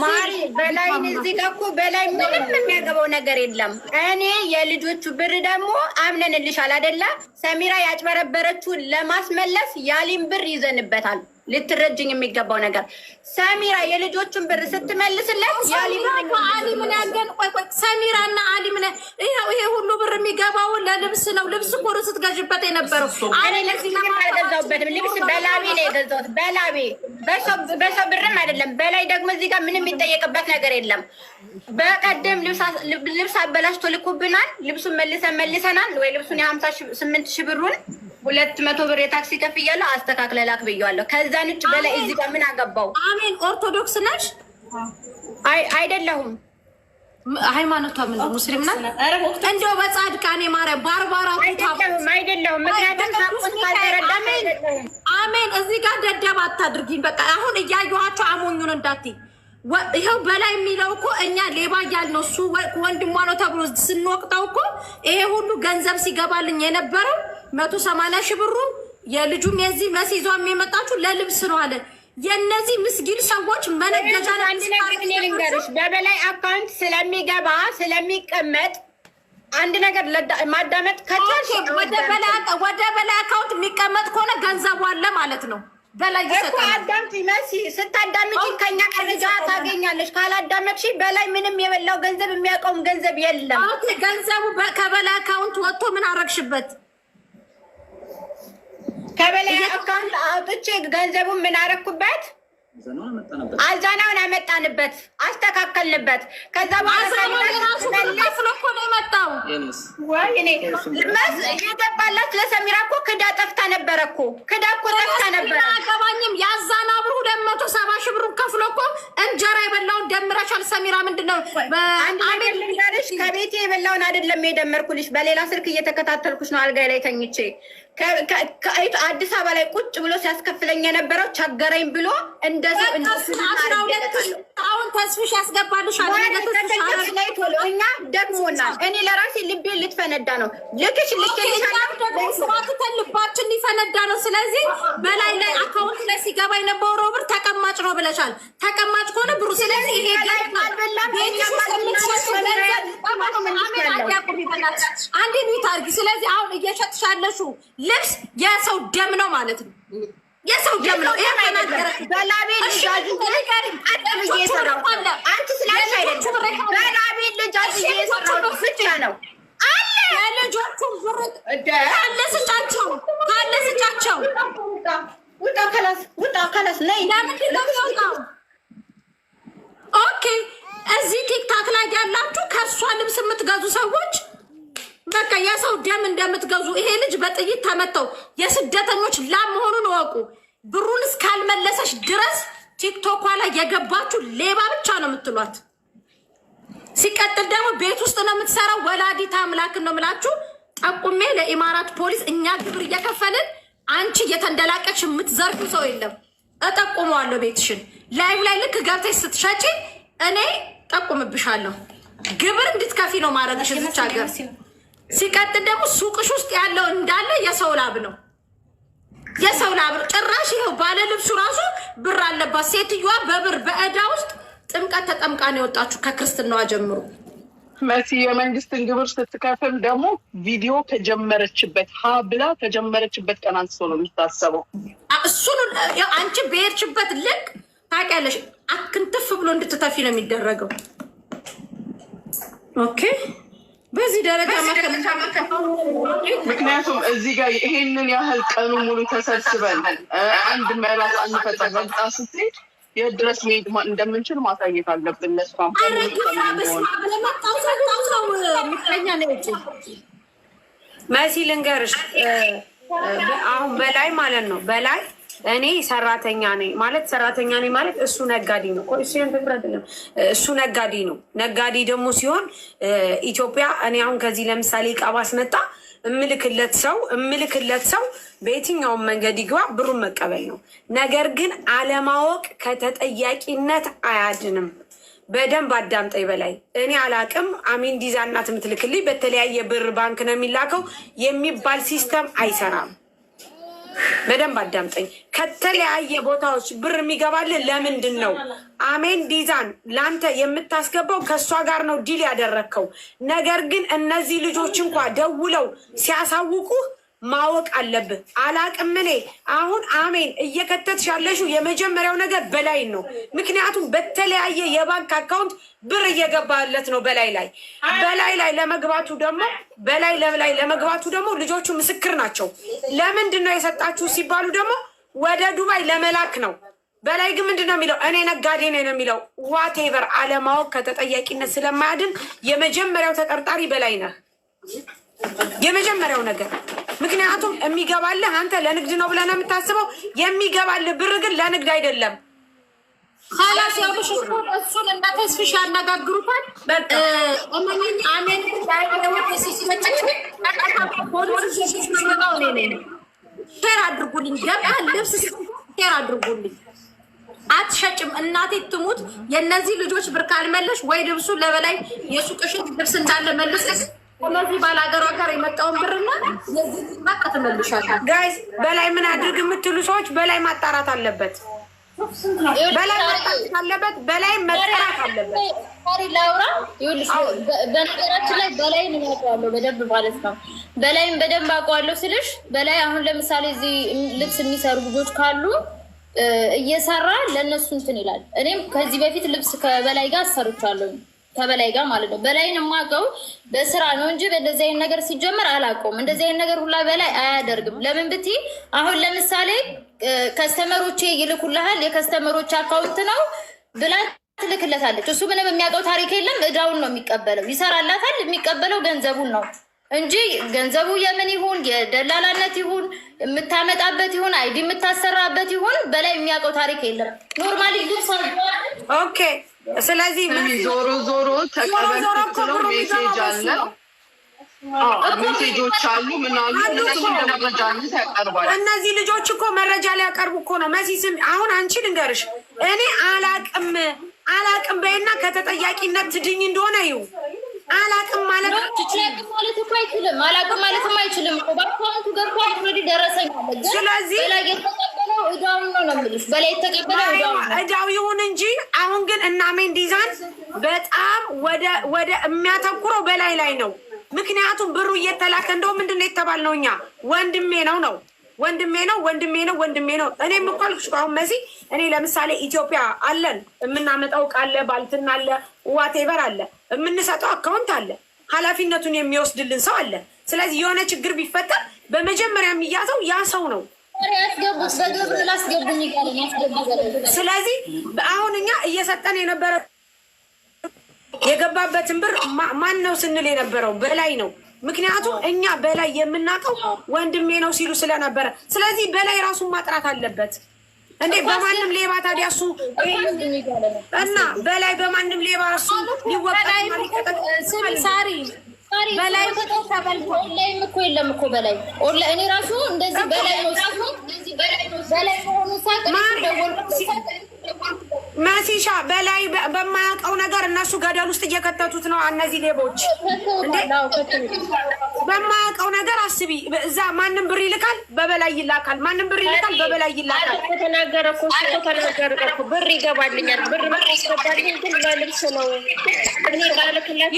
ማሪ በላይ እዚህ ጋር እኮ በላይ ምንም የሚያገባው ነገር የለም። እኔ የልጆቹ ብር ደግሞ አምነንልሻል አይደለ? ሰሚራ ያጭበረበረችውን ለማስመለስ ያሊም ብር ይዘንበታል። ልትረጅኝ የሚገባው ነገር ሰሚራ የልጆቹን ብር ስትመልስለት ያሊ ምን ያገን ሰሚራና አሊ ምን ይሄ ሁሉ ብር የሚገባው ለልብስ ነው። ልብስ እኮ ስትገዥበት የነበረው እኔ ለዚህ አልገዛሁበትም። ልብስ በላቤ ነው የገዛሁት፣ በላቤ በሰው ብርም አይደለም። በላይ ደግሞ እዚህ ጋር ምንም የሚጠየቅበት ነገር የለም። በቀደም ልብስ አበላሽቶ ልኩብናል። ልብሱን መልሰናል ወይ ልብሱን የ58 ሺህ ብሩን 200 ብር የታክሲ ከፍያለሁ፣ አስተካክለ ላክ ብያለሁ። ከዛ ንጭ በላይ እዚህ ጋር ምን አገባው? አሜን ኦርቶዶክስ ነሽ? አይደለሁም። ሃይማኖቷ ምን ነው? ሙስሊም ናት? እንደው በጻድቃኔ ማርያም ባርባራ አይደለሁም። ምክንያቱም አሜን እዚህ ጋር ደደብ አታድርጊኝ። በቃ አሁን እያየኋቸው አሞኙን እንዳትይ። ይኸው በላይ የሚለው እኮ እኛ ሌባ እያልነው እሱ ወንድሟ ነው ተብሎ ስንወቅጠው እኮ ይሄ ሁሉ ገንዘብ ሲገባልኝ የነበረው 180 ሺህ ብሩ የልጁም የዚህ መስይዟ የሚመጣችሁ ለልብስ ነው አለ። የነዚህ ምስጊል ሰዎች መነገጃ ልንገርሽ፣ በበላይ አካውንት ስለሚገባ ስለሚቀመጥ አንድ ነገር ማዳመጥ ከቻልሽ ወደ በላይ አካውንት የሚቀመጥ ከሆነ ገንዘቡ አለ ማለት ነው። በላይ እኮ አዳምጪ መሲ፣ ስታዳምጪ ከኛ ቀርጃ ታገኛለሽ። ካላዳመጥሽ በላይ ምንም የበላው ገንዘብ የሚያውቀውም ገንዘብ የለም። ገንዘቡ ከበላይ አካውንት ወጥቶ ምን አረግሽበት? ከበላይ አካውንት አውጥቼ ገንዘቡን ምን አረኩበት? አዛናውን አመጣንበት፣ አስተካከልንበት። ከዛ የገባላት ለሰሚራ እኮ ክዳ ጠፍታ ነበረ እኮ ክዳ እኮ ጠፍታ ነበረ። አገባኝም የአዛና ብሩ 270 ሺህ ብሩን ከፍሎ እኮ እንጀራ የበላውን ደምረሻል። ሰሚራ ምንድነው? ልንገርሽ፣ ከቤቴ የበላውን አይደለም የደመርኩልሽ፣ በሌላ ስልክ እየተከታተልኩሽ ነው አልጋ ላይ ተኝቼ። አዲስ አበባ ላይ ቁጭ ብሎ ሲያስከፍለኝ የነበረው ቸገረኝ ብሎ አሁን ተስፍሽ ያስገባልሻል። እኛ ደግሞናል። እኔ ለራሴ ልቤ ልትፈነዳ ነው። ልክሽ ልባችን ሊፈነዳ ነው። ስለዚህ በላይ ላይ አካውንት ላይ ሲገባ የነበረው ብር ተቀማጭ ነው ብለሻል። ተቀማጭ ከሆነ ብሩ ስለዚህ ይሄ አንዴ ሚት አድርጊ። ስለዚህ አሁን እየሸጥሽ ያለሽው ልብስ የሰው ደም ነው ማለት ነው። የሰው ደም ነው። ይሄ ተናገረ በላቤ ልጅ አንቺ ስላልሽ አይደለም። በላቤ ልጅ እየሰራው ብቻ ነው አለ የልጆቹን ብር ካለ ስጫቸው፣ ካለ ስጫቸው። ውጣ ከላስ፣ ውጣ ከላስ ነይ። ለምንድን ነው የሚወጣው? ኦኬ እዚህ ቲክታክ ላይ ያላችሁ ከእሷ ልብስ የምትገዙ ሰዎች በቃ የሰው ደም እንደምትገዙ ይሄ ልጅ በጥይት ተመተው የስደተኞች ላም መሆኑን እወቁ። ብሩን እስካልመለሰች ድረስ ቲክቶኳ ላይ የገባችሁ ሌባ ብቻ ነው የምትሏት። ሲቀጥል ደግሞ ቤት ውስጥ ነው የምትሰራው። ወላዲት አምላክን ነው የምላችሁ። ጠቁሜ ለኢማራት ፖሊስ እኛ ግብር እየከፈልን አንቺ እየተንደላቀች የምትዘርፉ ሰው የለም። እጠቁመዋለሁ ቤትሽን። ላይቭ ላይ ልክ ገብተሽ ስትሸጪ እኔ ጠቁምብሻለሁ። ግብር እንድትከፊ ነው ማድረግሽ እዚች ሀገር። ሲቀጥል ደግሞ ሱቅሽ ውስጥ ያለው እንዳለ የሰው ላብ ነው፣ የሰው ላብ ነው። ጭራሽ ይኸው ባለ ልብሱ ራሱ ብር አለባት ሴትዮዋ። በብር በእዳ ውስጥ ጥምቀት ተጠምቃ ነው የወጣችሁ ከክርስትናዋ ጀምሮ። መሲ የመንግስትን ግብር ስትከፍል ደግሞ ቪዲዮ ከጀመረችበት ብላ ከጀመረችበት ቀን አንስቶ ነው የሚታሰበው። እሱን አንቺ በሄድሽበት ልክ ታውቂያለሽ። አክንትፍ ብሎ እንድትተፊ ነው የሚደረገው። ኦኬ በዚህ ደረጃ ምክንያቱም እዚህ ጋር ይሄንን ያህል ቀኑ ሙሉ ተሰብስበን አንድ መራት አንፈጠር ረግጣ ስትሄድ የት ድረስ መሄድ እንደምንችል ማሳየት አለብን። ለሷም መሲ ልንገርሽ፣ አሁን በላይ ማለት ነው በላይ እኔ ሰራተኛ ነኝ ማለት ሰራተኛ ነኝ ማለት እሱ ነጋዴ ነው። እሱ ነጋዴ ነው። ነጋዴ ደግሞ ሲሆን ኢትዮጵያ እኔ አሁን ከዚህ ለምሳሌ ዕቃ ባስመጣ እምልክለት ሰው በየትኛውም መንገድ ይግባ ብሩን መቀበል ነው። ነገር ግን አለማወቅ ከተጠያቂነት አያድንም። በደንብ አዳምጠኝ በላይ እኔ አላቅም። አሚን ዲዛ እናት የምትልክልኝ በተለያየ ብር ባንክ ነው የሚላከው የሚባል ሲስተም አይሰራም። በደንብ አዳምጠኝ። ከተለያየ ቦታዎች ብር የሚገባልን ለምንድን ነው? አሜን ዲዛን ለአንተ የምታስገባው ከእሷ ጋር ነው ዲል ያደረግከው። ነገር ግን እነዚህ ልጆች እንኳ ደውለው ሲያሳውቁ ማወቅ አለብህ። አላቅም እኔ አሁን አሜን እየከተትሽ ያለሽው የመጀመሪያው ነገር በላይ ነው። ምክንያቱም በተለያየ የባንክ አካውንት ብር እየገባለት ነው በላይ ላይ ለመግባቱ ደግሞ ልጆቹ ምስክር ናቸው። ለምንድን ነው የሰጣችሁ ሲባሉ ደግሞ ወደ ዱባይ ለመላክ ነው። በላይ ግን ምንድን ነው የሚለው? እኔ ነጋዴ ነኝ ነው የሚለው። ዋቴቨር አለማወቅ ከተጠያቂነት ስለማያድን የመጀመሪያው ተጠርጣሪ በላይ ነህ። የመጀመሪያው ነገር ምክንያቱም የሚገባልህ አንተ ለንግድ ነው ብለህ ነው የምታስበው። የሚገባልህ ብር ግን ለንግድ አይደለም። ኻላስ ያውሽ እሱን እና ተስፍሽ ያነጋግሩታል። እመኝ አሜን ሼር አድርጉልኝ። ገባ ልብስ ሼር አድርጉልኝ። አትሸጭም እናቴ ትሙት። የእነዚህ ልጆች ብር ካልመለሽ ወይ ልብሱ ለበላይ የሱቅሽን ልብስ እንዳለ መልሰሽ እነዚህ ባላገሯ ጋር የመጣውን ብርና የዚህ ማቀ ተመልሻለሁ። ጋይስ በላይ ምን አድርግ የምትሉ ሰዎች በላይ ማጣራት አለበት። በላይ ማጣራት አለበት። በላይ መጣራት አለበት። ታሪ ላውራ ይኸውልሽ፣ በነገራችን ላይ በላይን ያውቀዋለሁ በደንብ ማለት ነው። በላይን በደንብ አውቀዋለሁ ስልሽ በላይ አሁን ለምሳሌ እዚህ ልብስ የሚሰሩ ልጆች ካሉ እየሰራ ለእነሱ እንትን ይላል። እኔም ከዚህ በፊት ልብስ ከበላይ ጋር አሰርቻለሁ ከበላይ ጋር ማለት ነው። በላይን የማውቀው በስራ ነው እንጂ በእንደዚህ አይነት ነገር ሲጀመር አላውቀውም። እንደዚህ አይነት ነገር ሁላ በላይ አያደርግም። ለምን ብትይ አሁን ለምሳሌ ከስተመሮቼ ይልኩልሃል የከስተመሮች አካውንት ነው ብላ ትልክለታለች። እሱ ምንም የሚያውቀው ታሪክ የለም። እዳውን ነው የሚቀበለው። ይሰራላታል። የሚቀበለው ገንዘቡን ነው እንጂ ገንዘቡ የምን ይሁን የደላላነት ይሁን የምታመጣበት ይሁን አይዲ የምታሰራበት ይሁን በላይ የሚያውቀው ታሪክ የለም። ኖርማሊ ልብስ ኦኬ። ስለዚህ ዞሮ ተቀበል ስትለው ሜሴጅ አለ፣ ሜሴጆች አሉ፣ ምን አሉ መረጃነት ያቀርባል። እነዚህ ልጆች እኮ መረጃ ሊያቀርቡ እኮ ነው። መሲስም አሁን አንቺ ልንገርሽ፣ እኔ አላቅም በይና ከተጠያቂነት ትድኝ እንደሆነ ይው አላቅም ማለት እኮ አይችልም። አላቅም ማለትም አይችልም እኮ በአካውንቱ ገብቶ ኦልሬዲ ደረሰኝ አለ። ስለዚህ በላይ የተቀበለው እዳው ነው የምልሽ። በላይ የተቀበለው እዳው ይሁን እንጂ አሁን ግን እና ሜንዲዛን በጣም ወደ የሚያተኩረው በላይ ላይ ነው። ምክንያቱም ብሩ እየተላከ እንደው ምንድን ነው የተባልነው እኛ ወንድሜ ነው። እኔም እኮ አልኩሽ አሁን መሲ እኔ ለምሳሌ ኢትዮጵያ አለን የምናመጣው ቃለ ባልትና አለ ዋቴቨር አለ የምንሰጠው አካውንት አለ ኃላፊነቱን የሚወስድልን ሰው አለ። ስለዚህ የሆነ ችግር ቢፈጠር በመጀመሪያ የሚያዘው ያ ሰው ነው። ስለዚህ አሁን እኛ እየሰጠን የነበረ የገባበትን ብር ማን ነው ስንል የነበረው በላይ ነው። ምክንያቱም እኛ በላይ የምናውቀው ወንድሜ ነው ሲሉ ስለነበረ፣ ስለዚህ በላይ ራሱን ማጥራት አለበት እንዴ። በማንም ሌባ ታዲያ እሱ እና በላይ በማንም ሌባ እሱ ሊወጣ ሳሪ በላይ ኦንላይን እኮ የለም እኮ በላይ ኦንላይን እኔ ራሱ እንደዚህ በላይ ነው በላይ መሆኑ ሳቅ መሲሻ በላይ በማያውቀው ነገር እነሱ ገደል ውስጥ እየከተቱት ነው። እነዚህ ሌቦች በማያውቀው ነገር አስቢ። እዛ ማንም ብር ይልካል፣ በበላይ ይላካል። ማንም ብር ይልካል፣ በበላይ ይላካል። ተናገረ እኮ ብር ይገባልኛል። ብር ማስገባልኝ ግን ለልብስ ነው። እኔ ባልክላት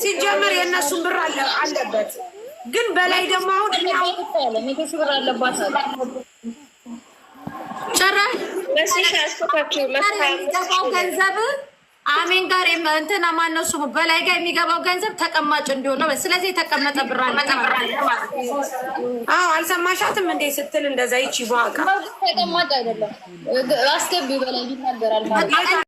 ሲጀመር የእነሱን ብር አለበት። ግን በላይ ደግሞ አሁን ብር አለባት ጭራሽ የሚገባው ገንዘብ አሜን ጋር እንትና ማነው ስሙ በላይ ጋር የሚገባው ገንዘብ ተቀማጭ እንዲሆን ነው። ስለዚህ የተቀመጠ ብር አለ። አልሰማሻትም እንዴ ስትል እንደዛ ይቺ በቃ ተቀማጭ አይደለም። አስገቢው በላይ ይናገራል ማለት